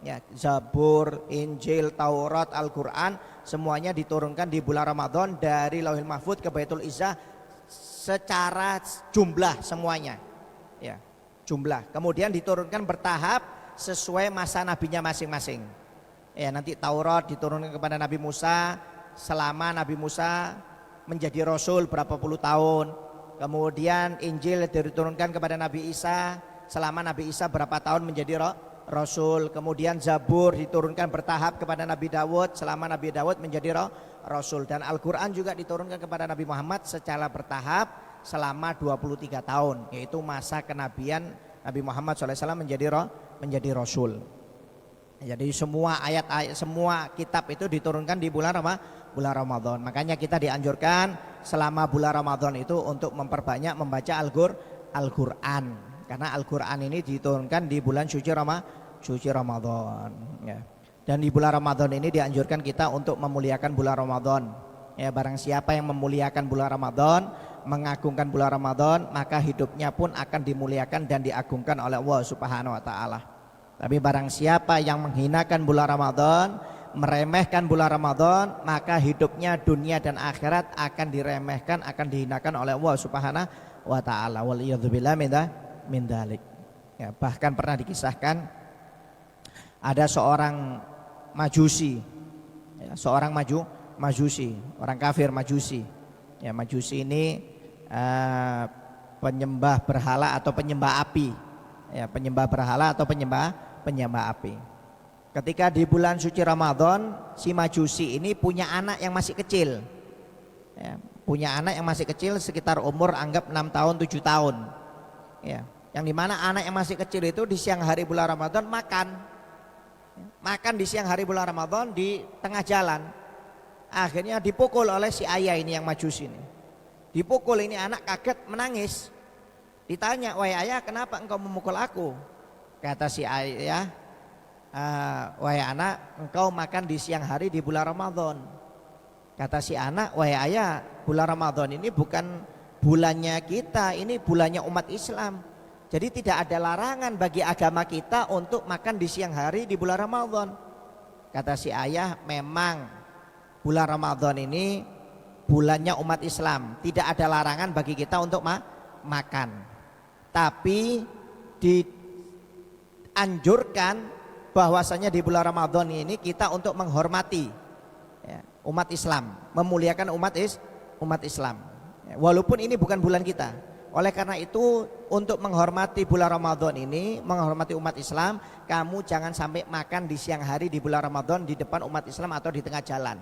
Ya, Zabur, Injil, Taurat, Al-Quran semuanya diturunkan di bulan Ramadan dari Lauhil Mahfud ke Baitul Izzah secara jumlah semuanya, ya jumlah. Kemudian diturunkan bertahap sesuai masa nabinya masing-masing. Ya, nanti Taurat diturunkan kepada Nabi Musa selama Nabi Musa menjadi Rasul berapa puluh tahun. Kemudian Injil diturunkan kepada Nabi Isa selama Nabi Isa berapa tahun menjadi Rasul. Kemudian Zabur diturunkan bertahap kepada Nabi Dawud selama Nabi Dawud menjadi Rasul. Dan Al-Quran juga diturunkan kepada Nabi Muhammad secara bertahap selama 23 tahun, yaitu masa kenabian Nabi Muhammad SAW menjadi Rasul. Jadi semua ayat-ayat, semua kitab itu diturunkan di bulan Ramadan. Makanya kita dianjurkan selama bulan Ramadan itu untuk memperbanyak membaca Al-Quran. Karena Al-Quran ini diturunkan di bulan suci Ramadan, ya. Dan di bulan Ramadan ini dianjurkan kita untuk memuliakan bulan Ramadan. Ya, barang siapa yang memuliakan bulan Ramadan, mengagungkan bulan Ramadan, maka hidupnya pun akan dimuliakan dan diagungkan oleh Allah Subhanahu wa taala. Tapi barang siapa yang menghinakan bulan Ramadan, meremehkan bulan Ramadan, maka hidupnya dunia dan akhirat akan diremehkan, akan dihinakan oleh Allah Subhanahu wa taala. Waliyadzubillah min dzalik. Ya, bahkan pernah dikisahkan ada seorang Majusi, ya, seorang Majusi, orang kafir Majusi. Ya, Majusi ini penyembah berhala atau penyembah api. Ya, penyembah berhala atau penyembah api. Ketika di bulan suci Ramadan, si Majusi ini punya anak yang masih kecil. Ya, punya anak yang masih kecil sekitar umur anggap 6 tahun 7 tahun ya, yang dimana anak yang masih kecil itu di siang hari bulan Ramadan makan di siang hari bulan Ramadan di tengah jalan. Akhirnya dipukul oleh si ayah ini yang Majusi ini. Dipukul, ini anak kaget menangis. Ditanya, wahai ayah, kenapa engkau memukul aku? Kata si ayah, wahai anak, engkau makan di siang hari di bulan Ramadan. Kata si anak, wahai ayah, bulan Ramadan ini bukan bulannya kita, ini bulannya umat Islam. Jadi tidak ada larangan bagi agama kita untuk makan di siang hari di bulan Ramadan. Kata si ayah, memang bulan Ramadan ini bulannya umat Islam, tidak ada larangan bagi kita untuk makan. Tapi dianjurkan bahwasanya di bulan Ramadan ini kita untuk menghormati ya, umat Islam, memuliakan umat Islam. Ya, walaupun ini bukan bulan kita. Oleh karena itu untuk menghormati bulan Ramadan ini, menghormati umat Islam, kamu jangan sampai makan di siang hari di bulan Ramadan di depan umat Islam atau di tengah jalan.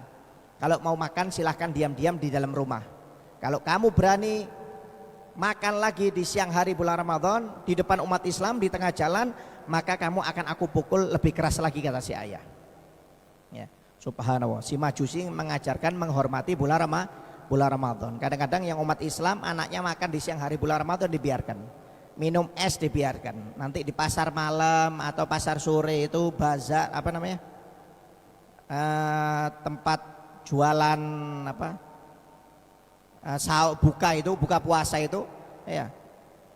Kalau mau makan silahkan diam-diam di dalam rumah. Kalau kamu berani makan lagi di siang hari bulan Ramadan di depan umat Islam di tengah jalan, maka kamu akan aku pukul lebih keras lagi, kata si ayah. Ya, subhanallah, si Majusi mengajarkan menghormati bulan Ramadan. Kadang-kadang yang umat Islam anaknya makan di siang hari bulan Ramadan dibiarkan, minum es dibiarkan. Nanti di pasar malam atau pasar sore itu bazar apa namanya, tempat jualan apa, buka puasa itu ya,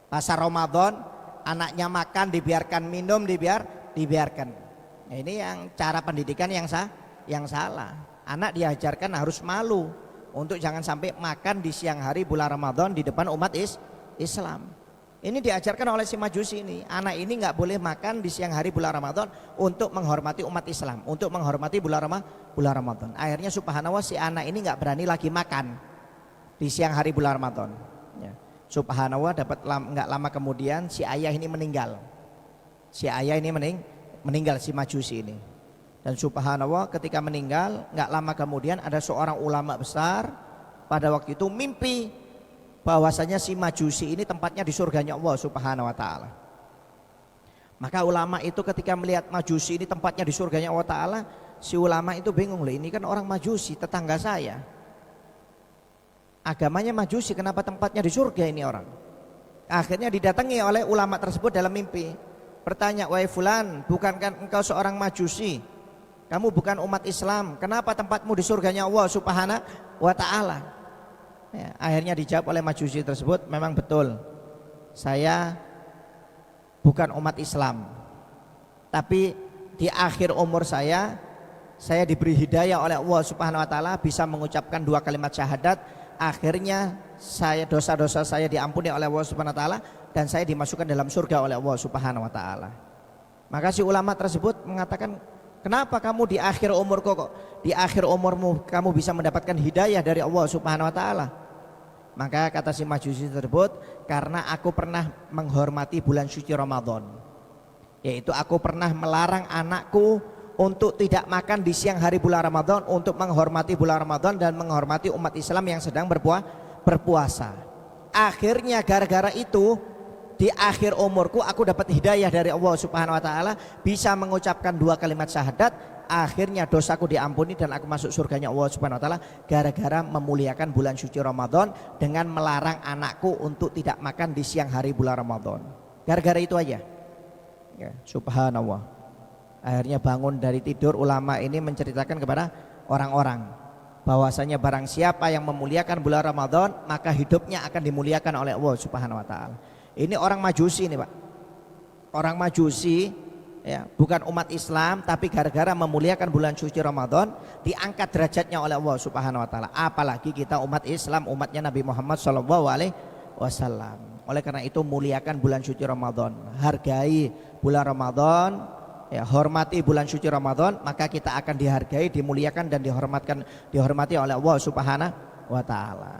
pasar Ramadan, anaknya makan dibiarkan, minum dibiarkan. Nah, ini yang cara pendidikan yang salah. Anak diajarkan harus malu untuk jangan sampai makan di siang hari bulan Ramadan di depan umat Islam. Ini diajarkan oleh si Majusi ini. Anak ini nggak boleh makan di siang hari bulan Ramadan untuk menghormati umat Islam, untuk menghormati bulan Ramadan. Akhirnya subhanallah si anak ini nggak berani lagi makan di siang hari bulan Ramadan. Ya. Subhanallah, nggak lama kemudian si ayah ini meninggal. Si ayah ini meninggal si Majusi ini. Dan subhanallah ketika meninggal nggak lama kemudian ada seorang ulama besar pada waktu itu mimpi bahwasanya si Majusi ini tempatnya di surganya Allah Subhanahu wa taala. Maka ulama itu ketika melihat Majusi ini tempatnya di surganya Allah taala, si ulama itu bingung, loh ini kan orang Majusi, tetangga saya. Agamanya Majusi, kenapa tempatnya di surga ini orang? Akhirnya didatangi oleh ulama tersebut dalam mimpi. Bertanya, wahai fulan, bukankah engkau seorang Majusi? Kamu bukan umat Islam, kenapa tempatmu di surganya Allah Subhanahu wa ta'ala? Ya, akhirnya dijawab oleh Majusi tersebut, memang betul, saya bukan umat Islam, tapi di akhir umur saya diberi hidayah oleh Allah Subhanahu wa ta'ala, bisa mengucapkan 2 kalimat syahadat. Akhirnya dosa-dosa saya diampuni oleh Allah Subhanahu wa ta'ala, dan saya dimasukkan dalam surga oleh Allah Subhanahu wa ta'ala. Maka si ulama tersebut mengatakan, kenapa kamu di akhir umurku kok, di akhir umurmu kamu bisa mendapatkan hidayah dari Allah Subhanahu wa ta'ala? Maka kata si Majusi tersebut, karena aku pernah menghormati bulan suci Ramadan, yaitu aku pernah melarang anakku untuk tidak makan di siang hari bulan Ramadan, untuk menghormati bulan Ramadan dan menghormati umat Islam yang sedang berpuasa. Akhirnya gara-gara itu di akhir umurku aku dapat hidayah dari Allah Subhanahu wa ta'ala, bisa mengucapkan 2 kalimat syahadat. Akhirnya dosaku diampuni dan aku masuk surganya Allah Subhanahu wa ta'ala, gara-gara memuliakan bulan suci Ramadan dengan melarang anakku untuk tidak makan di siang hari bulan Ramadan. Gara-gara itu aja ya, subhanallah. Akhirnya bangun dari tidur, ulama ini menceritakan kepada orang-orang bahwasanya barang siapa yang memuliakan bulan Ramadan, maka hidupnya akan dimuliakan oleh Allah Subhanahu wa ta'ala. Ini orang Majusi ini Pak, orang Majusi ya, bukan umat Islam, tapi gara-gara memuliakan bulan suci Ramadan diangkat derajatnya oleh Allah Subhanahu wa ta'ala. Apalagi kita umat Islam, umatnya Nabi Muhammad SAW. Oleh karena itu muliakan bulan suci Ramadan, hargai bulan Ramadan ya, hormati bulan suci Ramadan, maka kita akan dihargai, dimuliakan dan dihormati oleh Allah Subhanahu wa ta'ala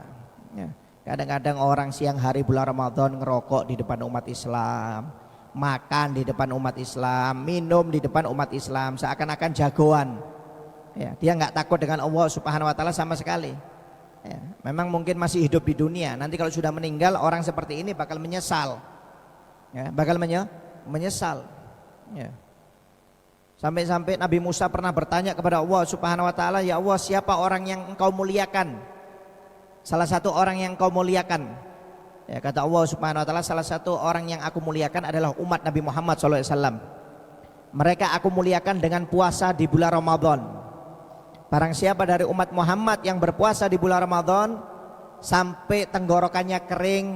ya. Kadang-kadang orang siang hari bulan Ramadan ngerokok di depan umat Islam, makan di depan umat Islam, minum di depan umat Islam, seakan-akan jagoan ya. Dia nggak takut dengan Allah Subhanahu wa ta'ala sama sekali Ya, memang mungkin masih hidup di dunia. Nanti kalau sudah meninggal orang seperti ini bakal menyesal. Ya, bakal menyesal. Ya. Sampai-sampai Nabi Musa pernah bertanya kepada Allah Subhanahu wa taala, "Ya Allah, siapa orang yang Engkau muliakan?" Salah satu orang yang Engkau muliakan. Ya, kata Allah Subhanahu wa taala, salah satu orang yang aku muliakan adalah umat Nabi Muhammad SAW. Mereka aku muliakan dengan puasa di bulan Ramadan. Barang siapa dari umat Muhammad yang berpuasa di bulan Ramadan sampai tenggorokannya kering,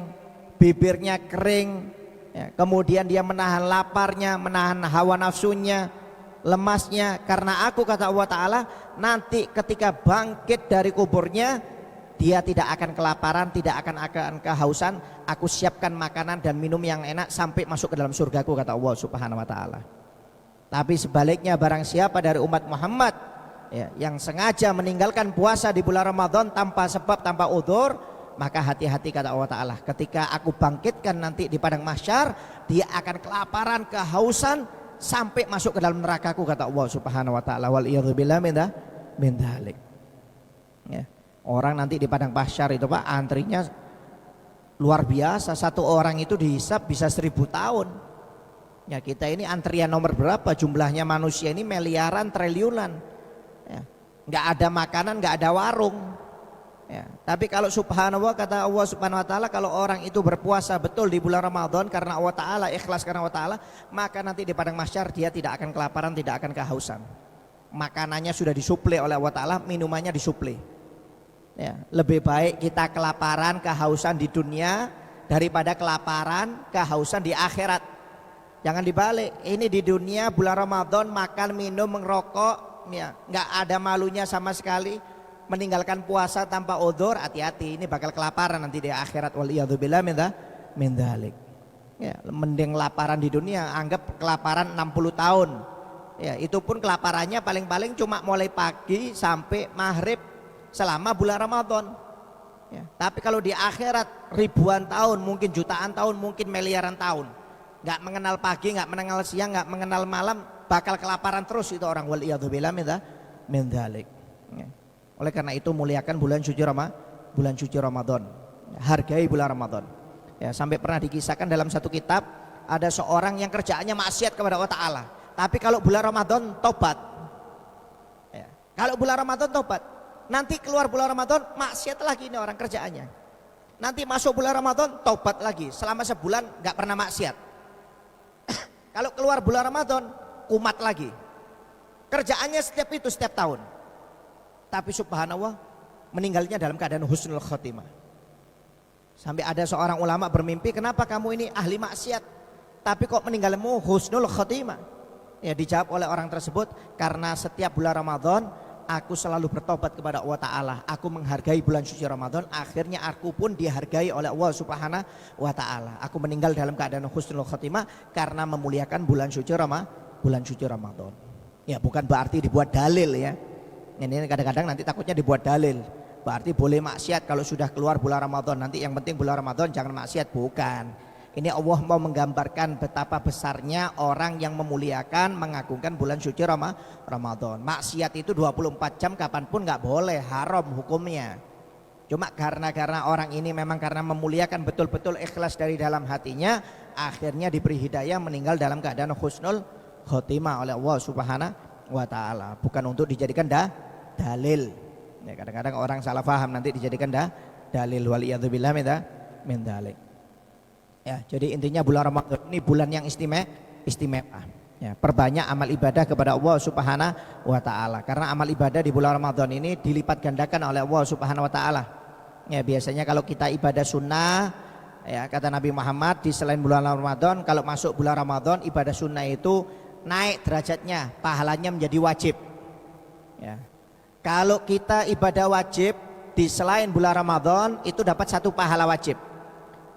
bibirnya kering, ya, kemudian dia menahan laparnya, menahan hawa nafsunya, lemasnya, karena aku, kata Allah Ta'ala, nanti ketika bangkit dari kuburnya dia tidak akan kelaparan, tidak akan kehausan. Aku siapkan makanan dan minum yang enak sampai masuk ke dalam surgaku, kata Allah Subhanahu wa taala. Tapi sebaliknya, barang siapa dari umat Muhammad ya, yang sengaja meninggalkan puasa di bulan Ramadan tanpa sebab, tanpa udzur, maka hati-hati, kata Allah Ta'ala, ketika aku bangkitkan nanti di padang mahsyar, dia akan kelaparan, kehausan sampai masuk ke dalam nerakaku, kata Allah Subhanahu wa taala. Wal iyadzubillah min dzalik. Ya. Orang nanti di padang mahsyar itu Pak, antrinya luar biasa. Satu orang itu dihisap bisa 1000 tahun. Ya, kita ini antrian nomor berapa? Jumlahnya manusia ini miliaran, triliunan. Ya. Nggak ada makanan, nggak ada warung. Ya. Tapi kalau subhanallah, kata Allah Subhanahu wa taala, kalau orang itu berpuasa betul di bulan Ramadan karena Allah Ta'ala, ikhlas karena Allah Ta'ala, maka nanti di padang mahsyar dia tidak akan kelaparan, tidak akan kehausan. Makanannya sudah disuplai oleh Allah Ta'ala, minumannya disuplai. Ya, lebih baik kita kelaparan, kehausan di dunia daripada kelaparan, kehausan di akhirat. Jangan dibalik. Ini di dunia bulan Ramadan makan, minum, merokok, ya, nggak ada malunya sama sekali. Meninggalkan puasa tanpa udzur, hati-hati, ini bakal kelaparan nanti di akhirat. Waliyadzubillah min dzalik. Ya, mending kelaparan di dunia, anggap kelaparan 60 tahun. Ya, itu pun kelaparannya paling-paling cuma mulai pagi sampai maghrib selama bulan Ramadan. Ya, tapi kalau di akhirat ribuan tahun, mungkin jutaan tahun, mungkin miliaran tahun. Nggak mengenal pagi, nggak mengenal siang, nggak mengenal malam, bakal kelaparan terus itu orang. Waliyadzubillah min dzalik. Ya. Oleh karena itu muliakan bulan suci Ramadan. Hargai bulan Ramadan. Ya, sampai pernah dikisahkan dalam satu kitab, ada seorang yang kerjaannya maksiat kepada Allah Ta'ala. Tapi kalau bulan Ramadan tobat. Ya, kalau bulan Ramadan tobat. Nanti keluar bulan Ramadan maksiat lagi ini orang kerjaannya. Nanti masuk bulan Ramadan tobat lagi. Selama sebulan gak pernah maksiat. Kalau keluar bulan Ramadan kumat lagi. Kerjaannya setiap tahun. Tapi subhanallah meninggalnya dalam keadaan husnul khotimah. Sampai ada seorang ulama bermimpi, kenapa kamu ini ahli maksiat tapi kok meninggalmu husnul khotimah? Ya, dijawab oleh orang tersebut, karena setiap bulan Ramadan aku selalu bertobat kepada Allah Ta'ala. Aku menghargai bulan suci Ramadan, akhirnya aku pun dihargai oleh Allah Subhanahu wa Ta'ala. Aku meninggal dalam keadaan husnul khotimah karena memuliakan bulan suci Ramadan. Ya, bukan berarti dibuat dalil ya. Ini kadang-kadang nanti takutnya dibuat dalil, berarti boleh maksiat kalau sudah keluar bulan Ramadan. Nanti yang penting bulan Ramadan jangan maksiat. Bukan. Ini Allah mau menggambarkan betapa besarnya orang yang memuliakan, mengagungkan bulan suci Ramadan. Maksiat itu 24 jam kapanpun nggak boleh, haram hukumnya. Cuma karena orang ini memang karena memuliakan betul-betul ikhlas dari dalam hatinya, akhirnya diberi hidayah meninggal dalam keadaan husnul khotimah oleh Allah Subhanahu wa Ta'ala. Bukan untuk dijadikan dalil. Ya, kadang-kadang orang salah paham, nanti dijadikan dalil. Waliyadzubillah min dzalik. Ya, jadi intinya bulan Ramadan ini bulan yang istimewa. Ya, perbanyak amal ibadah kepada Allah Subhanahu wa Ta'ala. Karena amal ibadah di bulan Ramadan ini dilipat gandakan oleh Allah Subhanahu wa Ta'ala. Ya, biasanya kalau kita ibadah sunnah, ya, kata Nabi Muhammad, di selain bulan Ramadan, kalau masuk bulan Ramadan ibadah sunnah itu naik derajatnya, pahalanya menjadi wajib. Ya. Kalau kita ibadah wajib di selain bulan Ramadan itu dapat 1 pahala wajib.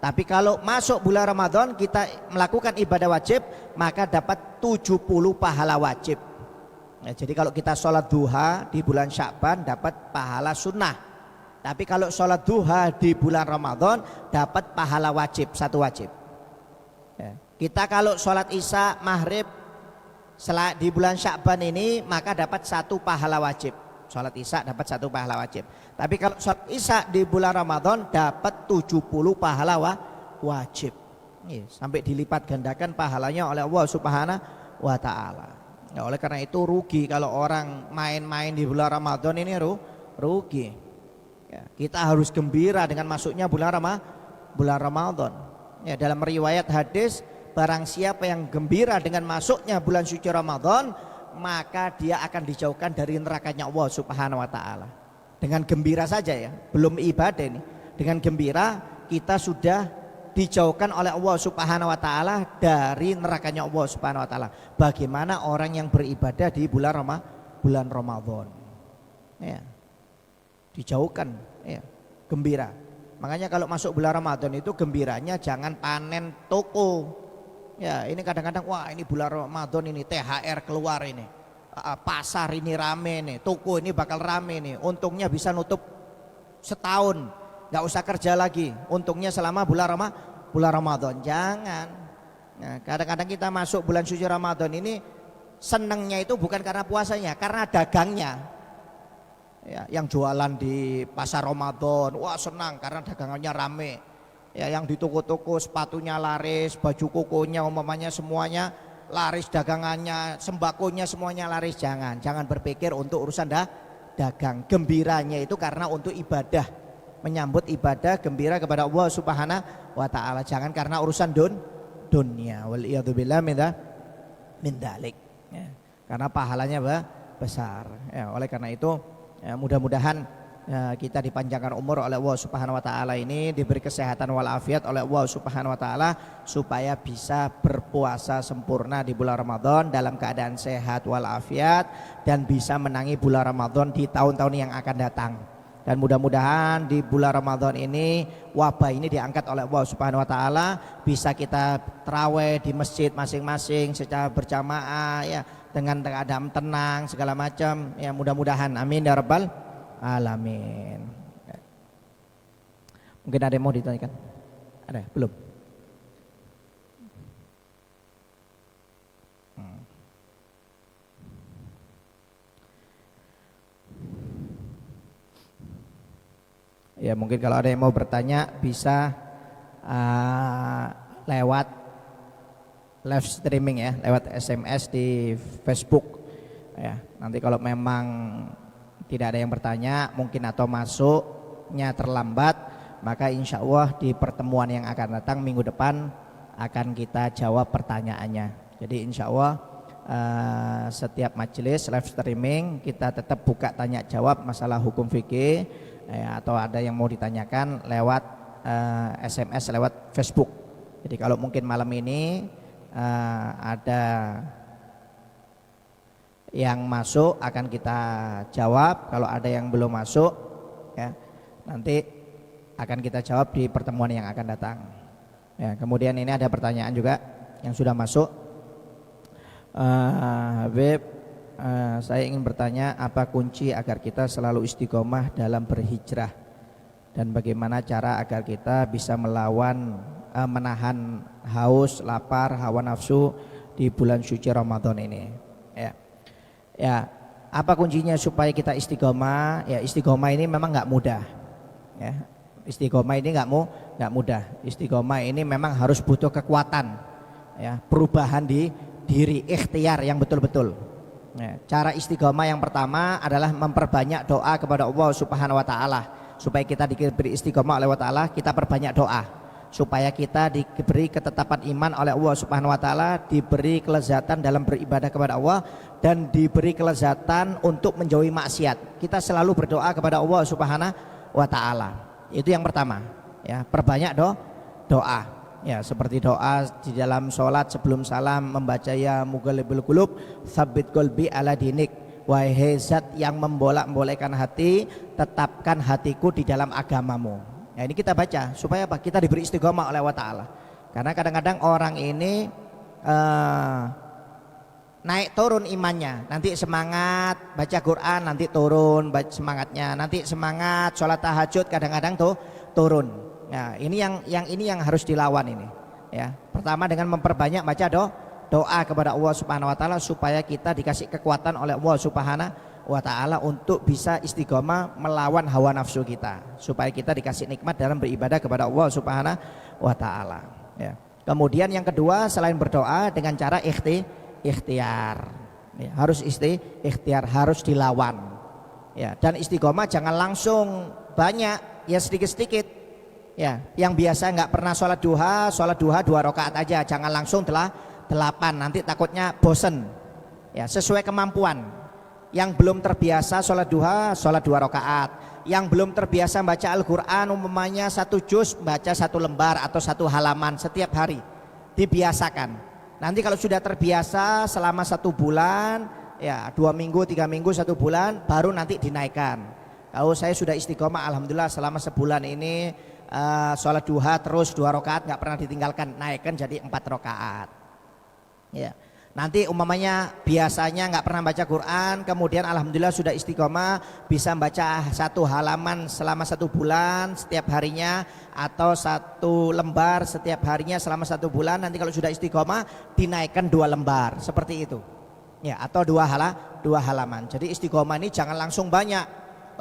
Tapi kalau masuk bulan Ramadan kita melakukan ibadah wajib, maka dapat 70 pahala wajib. Ya, jadi kalau kita sholat duha di bulan Sya'ban dapat pahala sunnah. Tapi kalau sholat duha di bulan Ramadan dapat pahala wajib, 1 wajib. Ya. Kita kalau sholat isya, maghrib di bulan Sya'ban ini maka dapat 1 pahala wajib. Sholat isya dapat 1 pahala wajib. Tapi kalau sholat isya di bulan Ramadan dapat 70 pahala wajib. Sampai dilipat gandakan pahalanya oleh Allah Subhanahu wa taala. Ya, oleh karena itu rugi kalau orang main-main di bulan Ramadan ini rugi. Ya, kita harus gembira dengan masuknya bulan Ramadan. Ya, dalam riwayat hadis, barang siapa yang gembira dengan masuknya bulan suci Ramadan, maka dia akan dijauhkan dari nerakanya Allah Subhanahu wa taala. Dengan gembira saja ya, belum ibadah ini. Dengan gembira kita sudah dijauhkan oleh Allah Subhanahu wa taala dari nerakanya Allah Subhanahu wa taala. Bagaimana orang yang beribadah di bulan Ramadan? Ya. Dijauhkan ya, gembira. Makanya kalau masuk bulan Ramadan itu gembiranya jangan panen toko. Ya, ini kadang-kadang wah ini bulan Ramadan ini THR keluar ini. Pasar ini rame nih, toko ini bakal rame nih. Untungnya bisa nutup setahun, nggak usah kerja lagi. Untungnya selama bulan Ramadan. Jangan. Nah, kadang-kadang kita masuk bulan suci Ramadan ini senengnya itu bukan karena puasanya, karena dagangnya. Ya, yang jualan di pasar Ramadan, wah senang karena dagangannya rame. Ya, yang di toko-toko sepatunya laris, baju kokonya umpamanya semuanya laris, dagangannya, sembakonya semuanya laris. Jangan berpikir untuk urusan dagang. Gembiranya itu karena untuk ibadah, menyambut ibadah, gembira kepada Allah Subhanahu wa taala. Jangan karena urusan dunia. Wal iyadzubillah min dzalik. Ya, karena pahalanya besar. Ya, oleh karena itu ya, mudah-mudahan ya, kita dipanjangkan umur oleh Allah Subhanahu wa taala ini, diberi kesehatan walafiat oleh Allah Subhanahu wa taala supaya bisa berpuasa sempurna di bulan Ramadan dalam keadaan sehat walafiat dan bisa menangi bulan Ramadan di tahun-tahun yang akan datang. Dan mudah-mudahan di bulan Ramadan ini wabah ini diangkat oleh Allah Subhanahu wa taala, bisa kita tarawih di masjid masing-masing secara berjamaah ya, dengan keadaan tenang segala macam ya, mudah-mudahan amin ya rabbal alamin. Mungkin ada yang mau ditanyakan? Ada? Belum? Ya mungkin kalau ada yang mau bertanya bisa lewat live streaming ya, lewat SMS di Facebook ya. Nanti kalau memang tidak ada yang bertanya mungkin atau masuknya terlambat, maka insya Allah di pertemuan yang akan datang minggu depan akan kita jawab pertanyaannya. Jadi insya Allah setiap majelis live streaming kita tetap buka tanya jawab masalah hukum fikih ya, atau ada yang mau ditanyakan lewat SMS lewat Facebook. Jadi kalau mungkin malam ini ada yang masuk akan kita jawab, kalau ada yang belum masuk ya nanti akan kita jawab di pertemuan yang akan datang ya. Kemudian ini ada pertanyaan juga yang sudah masuk. Habib, saya ingin bertanya apa kunci agar kita selalu istiqomah dalam berhijrah dan bagaimana cara agar kita bisa menahan haus, lapar, hawa nafsu di bulan suci Ramadan ini ya. Ya, apa kuncinya supaya kita istiqomah? Ya, istiqomah ini memang nggak mudah. Ya, istiqomah ini nggak mudah. Istiqomah ini memang harus butuh kekuatan. Ya, perubahan di diri, ikhtiar yang betul-betul. Ya, cara istiqomah yang pertama adalah memperbanyak doa kepada Allah Subhanahu wa taala. Supaya kita diberi istiqomah oleh Allah Taala, kita perbanyak doa. Supaya kita diberi ketetapan iman oleh Allah Subhanahu wa taala, diberi kelezatan dalam beribadah kepada Allah dan diberi kelezatan untuk menjauhi maksiat. Kita selalu berdoa kepada Allah Subhanahu wa taala. Itu yang pertama, ya, perbanyak doa. Ya, seperti doa di dalam sholat sebelum salam membaca ya mughalibul qulub tsabbit qalbi ala dinik. Wahai zat yang membolak-balikkan hati, tetapkan hatiku di dalam agamamu. Ya, ini kita baca supaya apa? Kita diberi istiqomah oleh Allah Ta'ala. Karena kadang-kadang orang ini naik turun imannya. Nanti semangat baca Quran, nanti turun semangatnya. Nanti semangat sholat tahajud, kadang-kadang turun. Nah, ini yang harus dilawan ini. Ya, pertama dengan memperbanyak baca doa kepada Allah Subhanahu wa taala supaya kita dikasih kekuatan oleh Allah Subhanahu wa taala untuk bisa istiqomah melawan hawa nafsu kita supaya kita dikasih nikmat dalam beribadah kepada Allah Subhanahu wa taala ya. Kemudian yang kedua selain berdoa dengan cara ikhtiar ya, harus ikhtiar, harus dilawan ya. Dan istiqomah jangan langsung banyak ya, sedikit-sedikit ya. Yang biasa nggak pernah sholat duha 2 rakaat aja, jangan langsung 8, nanti takutnya bosen ya. Sesuai kemampuan. Yang belum terbiasa sholat 2 rakaat, yang belum terbiasa baca Al-Quran umpamanya 1 juz baca 1 lembar atau 1 halaman setiap hari, dibiasakan. Nanti kalau sudah terbiasa selama 1 bulan ya, 2 minggu 3 minggu 1 bulan, baru nanti dinaikkan. Kalau saya sudah istiqomah alhamdulillah selama sebulan ini sholat duha terus 2 rakaat nggak pernah ditinggalkan, naikkan jadi 4 rakaat ya. Nanti umpamanya biasanya nggak pernah baca Quran, kemudian alhamdulillah sudah istiqomah bisa baca 1 halaman selama 1 bulan setiap harinya, atau 1 lembar setiap harinya selama 1 bulan. Nanti kalau sudah istiqomah dinaikkan 2 lembar seperti itu ya, atau 2 halaman. Jadi istiqomah ini jangan langsung banyak,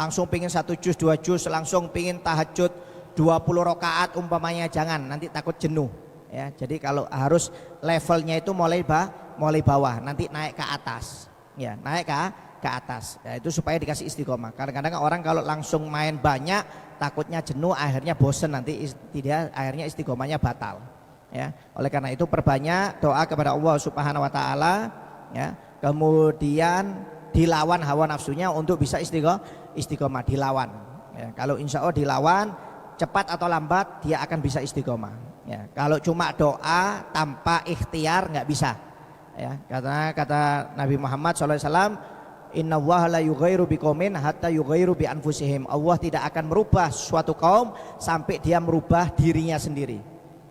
langsung pingin 1 juz 2 juz, langsung pingin tahajud 20 rakaat umpamanya, jangan, nanti takut jenuh ya. Jadi kalau harus levelnya itu mulai bawah, nanti naik ke atas ya, naik ke atas ya, itu supaya dikasih istiqomah. Kadang-kadang orang kalau langsung main banyak takutnya jenuh, akhirnya bosen, nanti akhirnya istiqomahnya batal ya. Oleh karena itu perbanyak doa kepada Allah Subhanahu wa taala ya, kemudian dilawan hawa nafsunya untuk bisa istiqomah, dilawan ya. Kalau insya Allah dilawan, cepat atau lambat dia akan bisa istiqomah ya. Kalau cuma doa tanpa ikhtiar nggak bisa ya. Kata Nabi Muhammad SAW, Inna Allah la yughairu biqaumin hatta yughairu bi anfusihim. Allah tidak akan merubah suatu kaum sampai dia merubah dirinya sendiri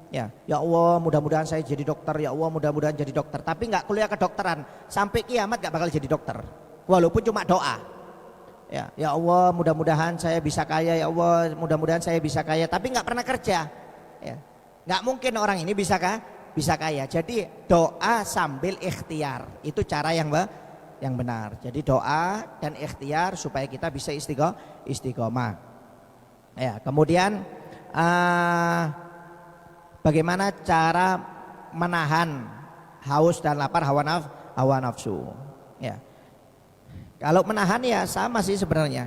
ya. Ya Allah mudah-mudahan saya jadi dokter, ya Allah mudah-mudahan jadi dokter, tapi nggak kuliah kedokteran, sampai kiamat nggak bakal jadi dokter walaupun cuma doa ya. Ya Allah mudah-mudahan saya bisa kaya, ya Allah mudah-mudahan saya bisa kaya, tapi nggak pernah kerja ya. Nggak mungkin orang ini bisa kaya. Jadi doa sambil ikhtiar itu cara yang benar. Jadi doa dan ikhtiar supaya kita bisa istiqomah ya. Kemudian bagaimana cara menahan haus dan lapar hawa nafsu ya. Kalau menahan ya sama sih sebenarnya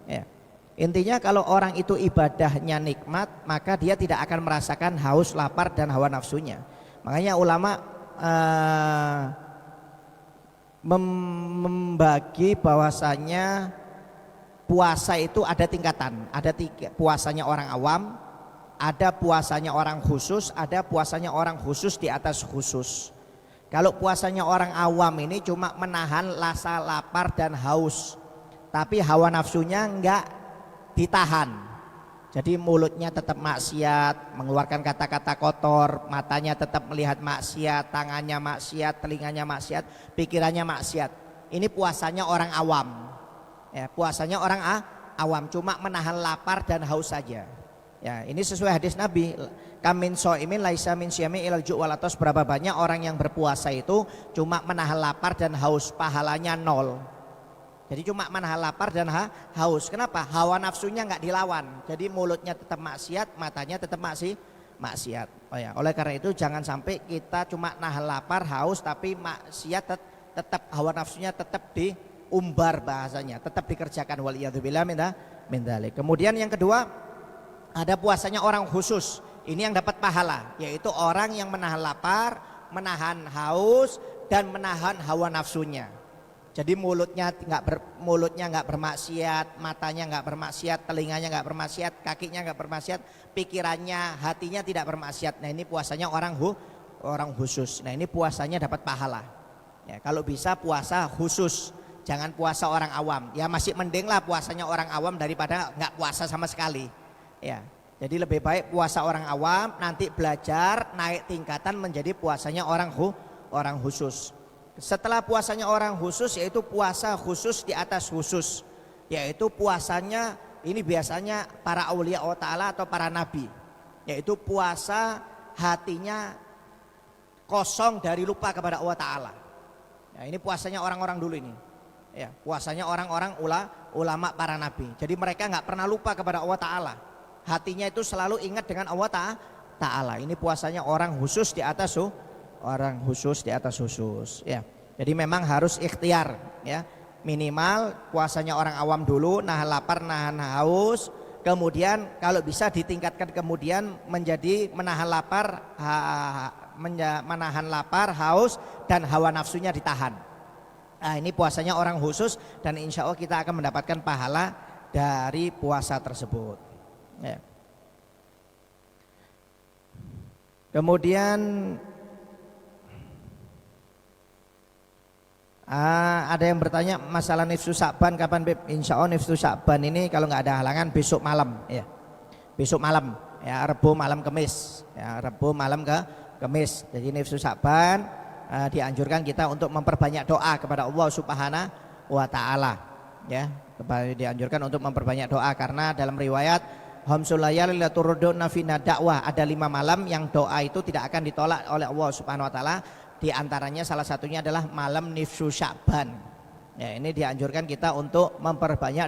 ya. Intinya kalau orang itu ibadahnya nikmat, maka dia tidak akan merasakan haus, lapar dan hawa nafsunya. Makanya ulama membagi bahwasanya puasa itu ada tingkatan. Ada puasanya orang awam, ada puasanya orang khusus, ada puasanya orang khusus di atas khusus. Kalau puasanya orang awam ini cuma menahan rasa lapar dan haus, tapi hawa nafsunya enggak ditahan. Jadi mulutnya tetap maksiat, mengeluarkan kata-kata kotor, matanya tetap melihat maksiat, tangannya maksiat, telinganya maksiat, pikirannya maksiat. Ini puasanya orang awam ya, puasanya orang awam, cuma menahan lapar dan haus saja ya. Ini sesuai hadis Nabi, kamin so'imin laisa min syami ilal ju' wal atos. Berapa banyak orang yang berpuasa itu cuma menahan lapar dan haus, pahalanya 0. Jadi cuma menahan lapar dan haus. Kenapa? Hawa nafsunya nggak dilawan. Jadi mulutnya tetap maksiat, matanya tetap maksiat. Oh ya, oleh karena itu jangan sampai kita cuma nahan lapar, haus, tapi maksiat tetap, hawa nafsunya tetap diumbar bahasanya, tetap dikerjakan. Waliyadzubillah min dzalik. Kemudian yang kedua, ada puasanya orang khusus. Ini yang dapat pahala, yaitu orang yang menahan lapar, menahan haus dan menahan hawa nafsunya. Jadi mulutnya nggak bermaksiat, matanya nggak bermaksiat, telinganya nggak bermaksiat, kakinya nggak bermaksiat, pikirannya, hatinya tidak bermaksiat. Nah ini puasanya orang khusus. Nah ini puasanya dapat pahala. Ya, kalau bisa puasa khusus, jangan puasa orang awam. Ya masih mending lah puasanya orang awam daripada nggak puasa sama sekali. Ya, jadi lebih baik puasa orang awam, nanti belajar naik tingkatan menjadi puasanya orang khusus. Setelah puasanya orang khusus, yaitu puasa khusus di atas khusus, yaitu puasanya ini biasanya para aulia Allah Ta'ala atau para nabi, yaitu puasa hatinya kosong dari lupa kepada Allah Ta'ala. Nah, ini puasanya orang-orang dulu ini Ya, puasanya orang-orang ulama para nabi. Jadi mereka nggak pernah lupa kepada Allah Ta'ala. Hatinya itu selalu ingat dengan Allah Ta'ala. Ini puasanya orang khusus di atas khusus. Ya. Jadi memang harus ikhtiar. Ya. Minimal puasanya orang awam dulu, nahan lapar, nahan haus. Kemudian kalau bisa ditingkatkan kemudian menjadi menahan lapar, haus, dan hawa nafsunya ditahan. Nah, ini puasanya orang khusus dan insya Allah kita akan mendapatkan pahala dari puasa tersebut. Ya. Kemudian ada yang bertanya masalah nifsu Sya'ban kapan Beb? Insya Allah nifsu Sya'ban ini kalau nggak ada halangan besok malam ya. Besok malam ya, Rabu malam Kamis ya, Rabu malam ke Kamis. Jadi nifsu Sya'ban dianjurkan kita untuk memperbanyak doa kepada Allah Subhanahu wa Ta'ala ya. Dianjurkan untuk memperbanyak doa karena dalam riwayat Hamsul layali la turduna fina dakwah, ada 5 malam yang doa itu tidak akan ditolak oleh Allah Subhanahu wa Ta'ala. Di antaranya salah satunya adalah malam nifsu Sya'ban. Ya, ini dianjurkan kita untuk memperbanyak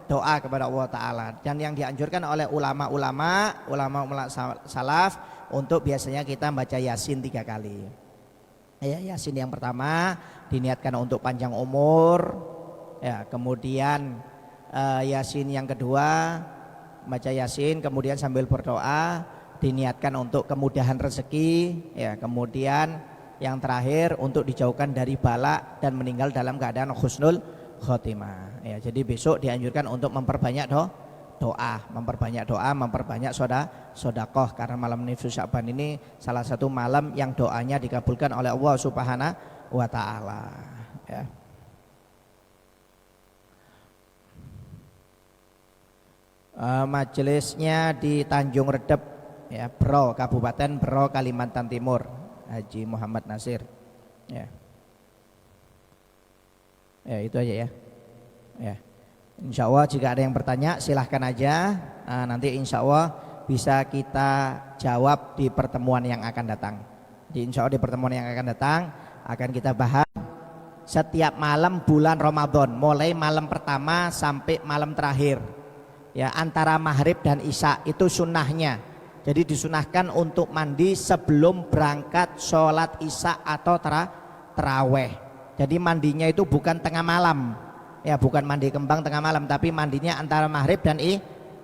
doa kepada Allah Ta'ala. Dan yang dianjurkan oleh ulama salaf untuk biasanya kita baca Yasin 3 kali. Ya, Yasin yang pertama diniatkan untuk panjang umur. Ya, kemudian Yasin yang kedua baca Yasin kemudian sambil berdoa diniatkan untuk kemudahan rezeki. Ya, kemudian yang terakhir untuk dijauhkan dari bala dan meninggal dalam keadaan husnul khotimah. Ya, jadi besok dianjurkan untuk memperbanyak doa, memperbanyak sodakoh karena malam nifsu Sya'ban ini salah satu malam yang doanya dikabulkan oleh Allah Subhanahu wa Ta'ala. Ya. Majelisnya di Tanjung Redep ya, Bro, Kabupaten Bro, Kalimantan Timur, Haji Muhammad Nasir. Ya. Ya, itu aja ya. Ya. Insya Allah jika ada yang bertanya silahkan aja, nanti insya Allah bisa kita jawab di pertemuan yang akan datang. Insya Allah di pertemuan yang akan datang akan kita bahas setiap malam bulan Ramadan, mulai malam pertama sampai malam terakhir ya, antara maghrib dan isya itu sunnahnya. Jadi disunahkan untuk mandi sebelum berangkat sholat isya atau taraweh. Jadi mandinya itu bukan tengah malam ya, bukan mandi kembang tengah malam, tapi mandinya antara maghrib dan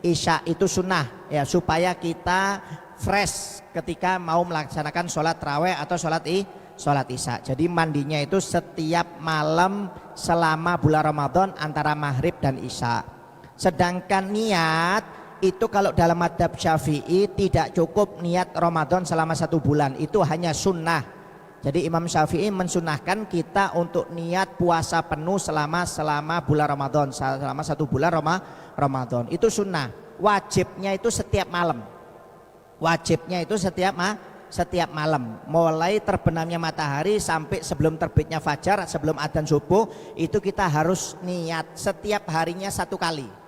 isya itu sunnah ya, supaya kita fresh ketika mau melaksanakan sholat taraweh atau sholat isya. Jadi mandinya itu setiap malam selama bulan Ramadan antara maghrib dan isya. Sedangkan niat itu kalau dalam madhab Syafi'i tidak cukup niat Ramadan selama 1 bulan, itu hanya sunnah. Jadi Imam Syafi'i mensunahkan kita untuk niat puasa penuh selama bulan Ramadan, selama 1 bulan Ramadan. Itu sunnah. Wajibnya itu setiap malam. Wajibnya itu setiap malam. Mulai terbenamnya matahari sampai sebelum terbitnya fajar, sebelum adzan subuh, itu kita harus niat setiap harinya 1 kali.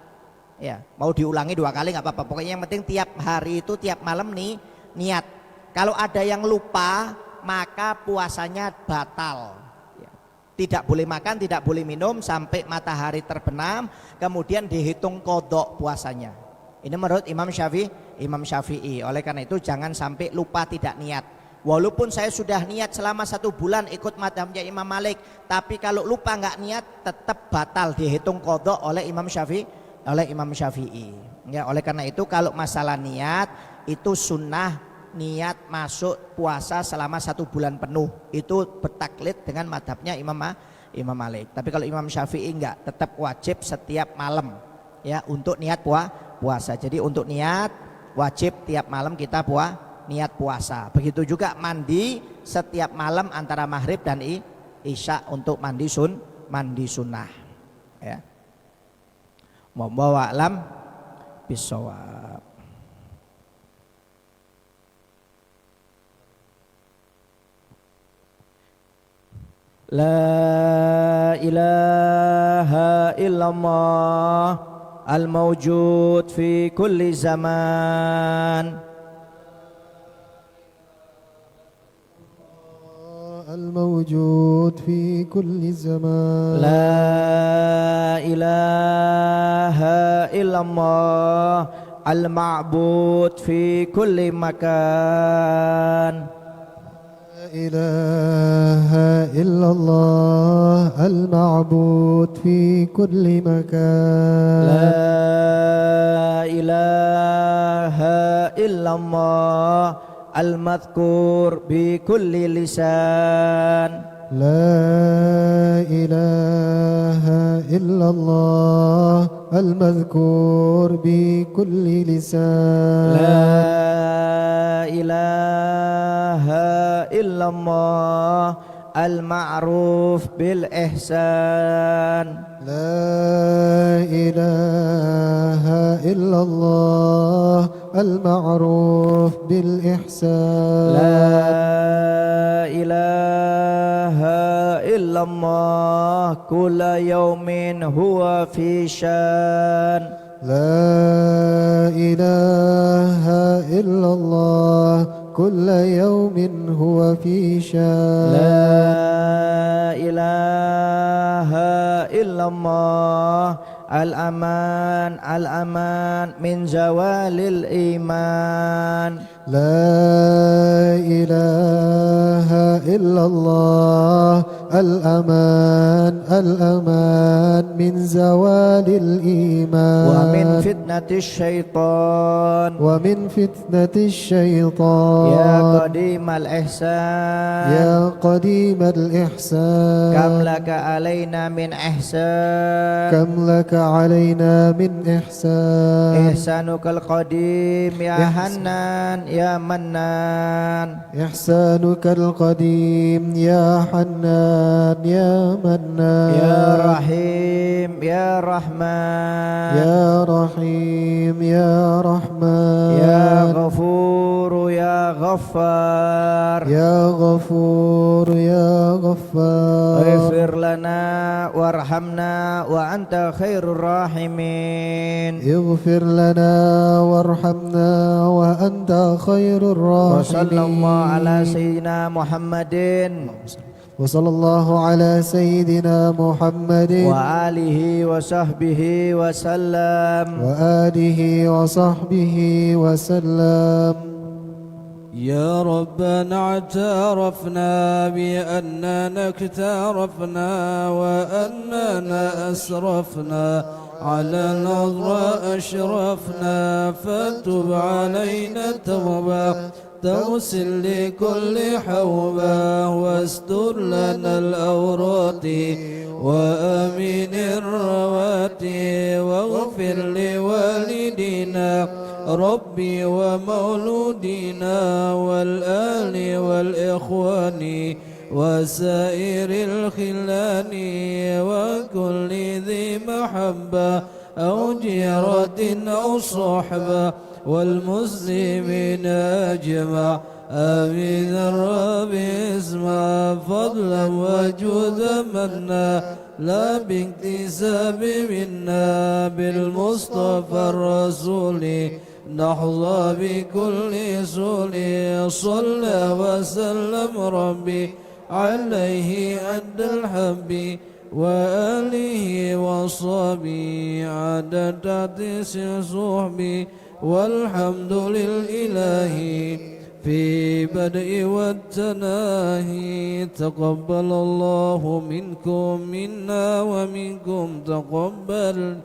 Ya, mau diulangi 2 kali nggak apa-apa. Pokoknya yang penting tiap hari itu tiap malam nih niat. Kalau ada yang lupa maka puasanya batal ya. Tidak boleh makan, tidak boleh minum sampai matahari terbenam, kemudian dihitung qadha puasanya. Ini menurut Imam Syafi'i. Oleh karena itu jangan sampai lupa tidak niat. Walaupun saya sudah niat selama 1 bulan ikut madhabnya Imam Malik, tapi kalau lupa nggak niat tetap batal, dihitung qadha oleh Imam Syafi'i. Ya, oleh karena itu kalau masalah niat itu sunnah niat masuk puasa selama 1 bulan penuh, itu bertaklid dengan madhabnya Imam Malik. Tapi kalau Imam Syafi'i enggak, tetap wajib setiap malam ya untuk niat puasa. Jadi untuk niat wajib tiap malam kita niat puasa. Begitu juga mandi setiap malam antara maghrib dan isya untuk mandi sunnah ya. Wallahu a'lam bishawab. La ilaha illallah al-mawjud fi kulli zaman. الموجود في كل زمان لا إله إلا الله المعبود في كل مكان لا إله إلا الله المعبود في كل مكان لا إله إلا الله المذكور بكل لسان لا إله إلا الله المذكور بكل لسان لا إله إلا الله المعروف بالإحسان لا إله إلا الله المعروف بالإحسان لا إله إلا الله كل يوم هو في شان لا إله إلا الله كل يوم هو في شان لا إله إلا الله الأمان الأمان من زوال الإيمان لا إله إلا الله الأمان الأمان من زوال الإيمان ومن فتنة الشيطان ومن فتنة الشيطان يا قديم الإحسان يا قديم الإحسان كم لك علينا من إحسان كم لك علينا من إحسان إحسانك القديم يا حنان يا منان إحسانك القديم يا حنان يا منان يا رحيم يا رحمن يا رحيم يا رحمن يا غفور يا غفار يا غفور يا غفار اغفر لنا وارحمنا وأنت خير الراحمين اغفر لنا وارحمنا وأنت خير الراحمين وصلى الله على سيدنا محمد وصلى الله على سيدنا محمد وآله وصحبه وسلم وآله وصحبه وسلم يا ربنا اعترفنا بأننا اكترفنا وأننا أسرفنا على نظرة أشرفنا فتب علينا توبة توسل لكل حوبة واستر لنا الأورات وأمين الروات واغفر لوالدينا ربي ومولودينا والآل والإخوان وسائر الخلان وكل ذي محبة أو جيرة أو صحبة والمسلمين أجمع آمين الرب اسمع فضلا وجودا منا لا باكتساب منا بالمصطفى الرسول نحظى بكل سول صلى وسلم ربي عليه عند الحب وآله وصحبه عدد تسع صحبه والحمد للإله في بدء والتناهي تقبل الله منكم منا ومنكم تقبل